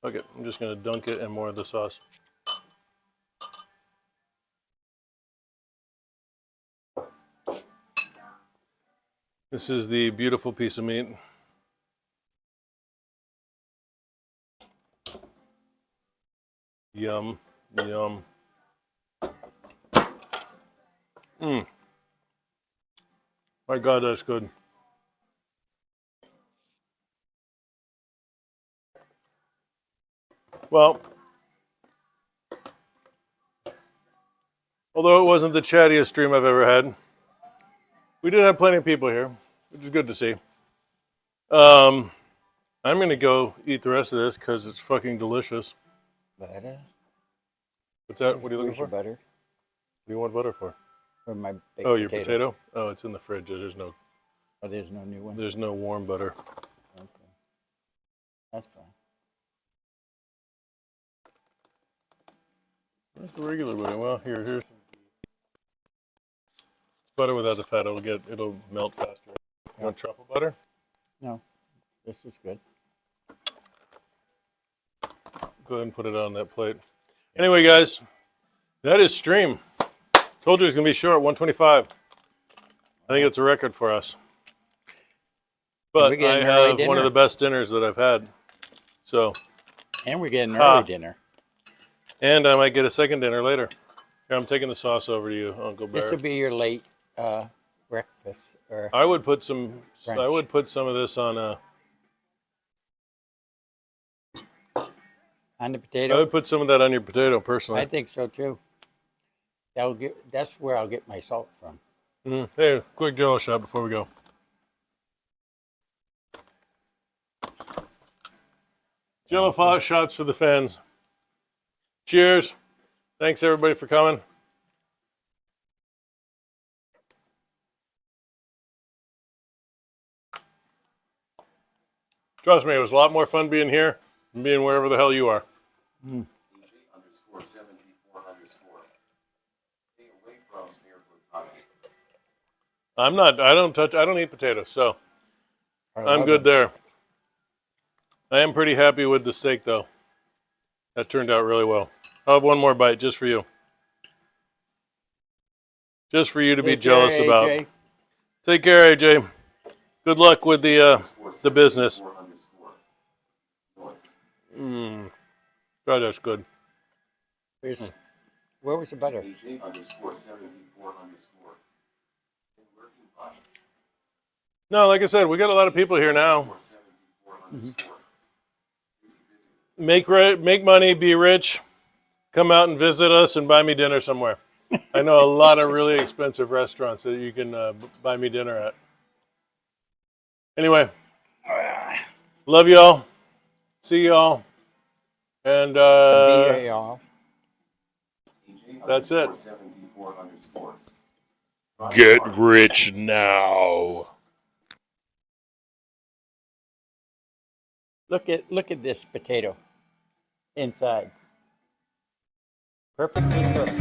Okay, I'm just gonna dunk it in more of the sauce. This is the beautiful piece of meat. Yum, yum. My God, that's good. Well, although it wasn't the chattiest stream I've ever had, we did have plenty of people here, which is good to see. I'm gonna go eat the rest of this because it's fucking delicious. Butter. What's that? What are you looking Where's your for? What butter? do you want butter for? For my baked Oh, your potato? Oh, it's in the fridge. There's no there's no new one? There's no warm butter. Okay. That's fine. Where's the regular butter? Well, here's butter without the fat. It'll melt faster. You want truffle butter? No, this is good. Go ahead and put it on that plate. Anyway, guys, that is stream. Told you it's gonna be short, 125. I think it's a record for us. But we're I getting early have one of dinner. the best dinners that I've had. So, And we're getting Ha. early dinner. and I might get a second dinner later. Here, I'm taking the sauce over to you, Uncle Bear. This will be your late breakfast. Or I would put some. I Brunch. would put some of this on. on the I potato? would put some of that on your potato, personally. I think so too. That's where I'll get my salt from. Hey, quick Jello shot before we go. Jello shots for the fans. Cheers. Thanks everybody for coming. Trust me, it was a lot more fun being here than being wherever the hell you are. DJ _74_. Stay away from smear potato. I don't eat potatoes, so I'm good there. I am pretty happy with the steak though. That turned out really well. I'll have one more bite just for you. Just for you to be jealous about. AJ. Take care, AJ. Good luck with the business. Noise. God, that's good. Where was the butter? DJ _74_. Working fine. No, like I said, we got a lot of people here now. _74_. Make money, be rich. Come out and visit us and buy me dinner somewhere. I know a lot of really expensive restaurants that you can buy me dinner at. Anyway, love y'all. See y'all. And BAR. that's it. _74_. Get rich now. Look at this potato inside. Perfectly cooked.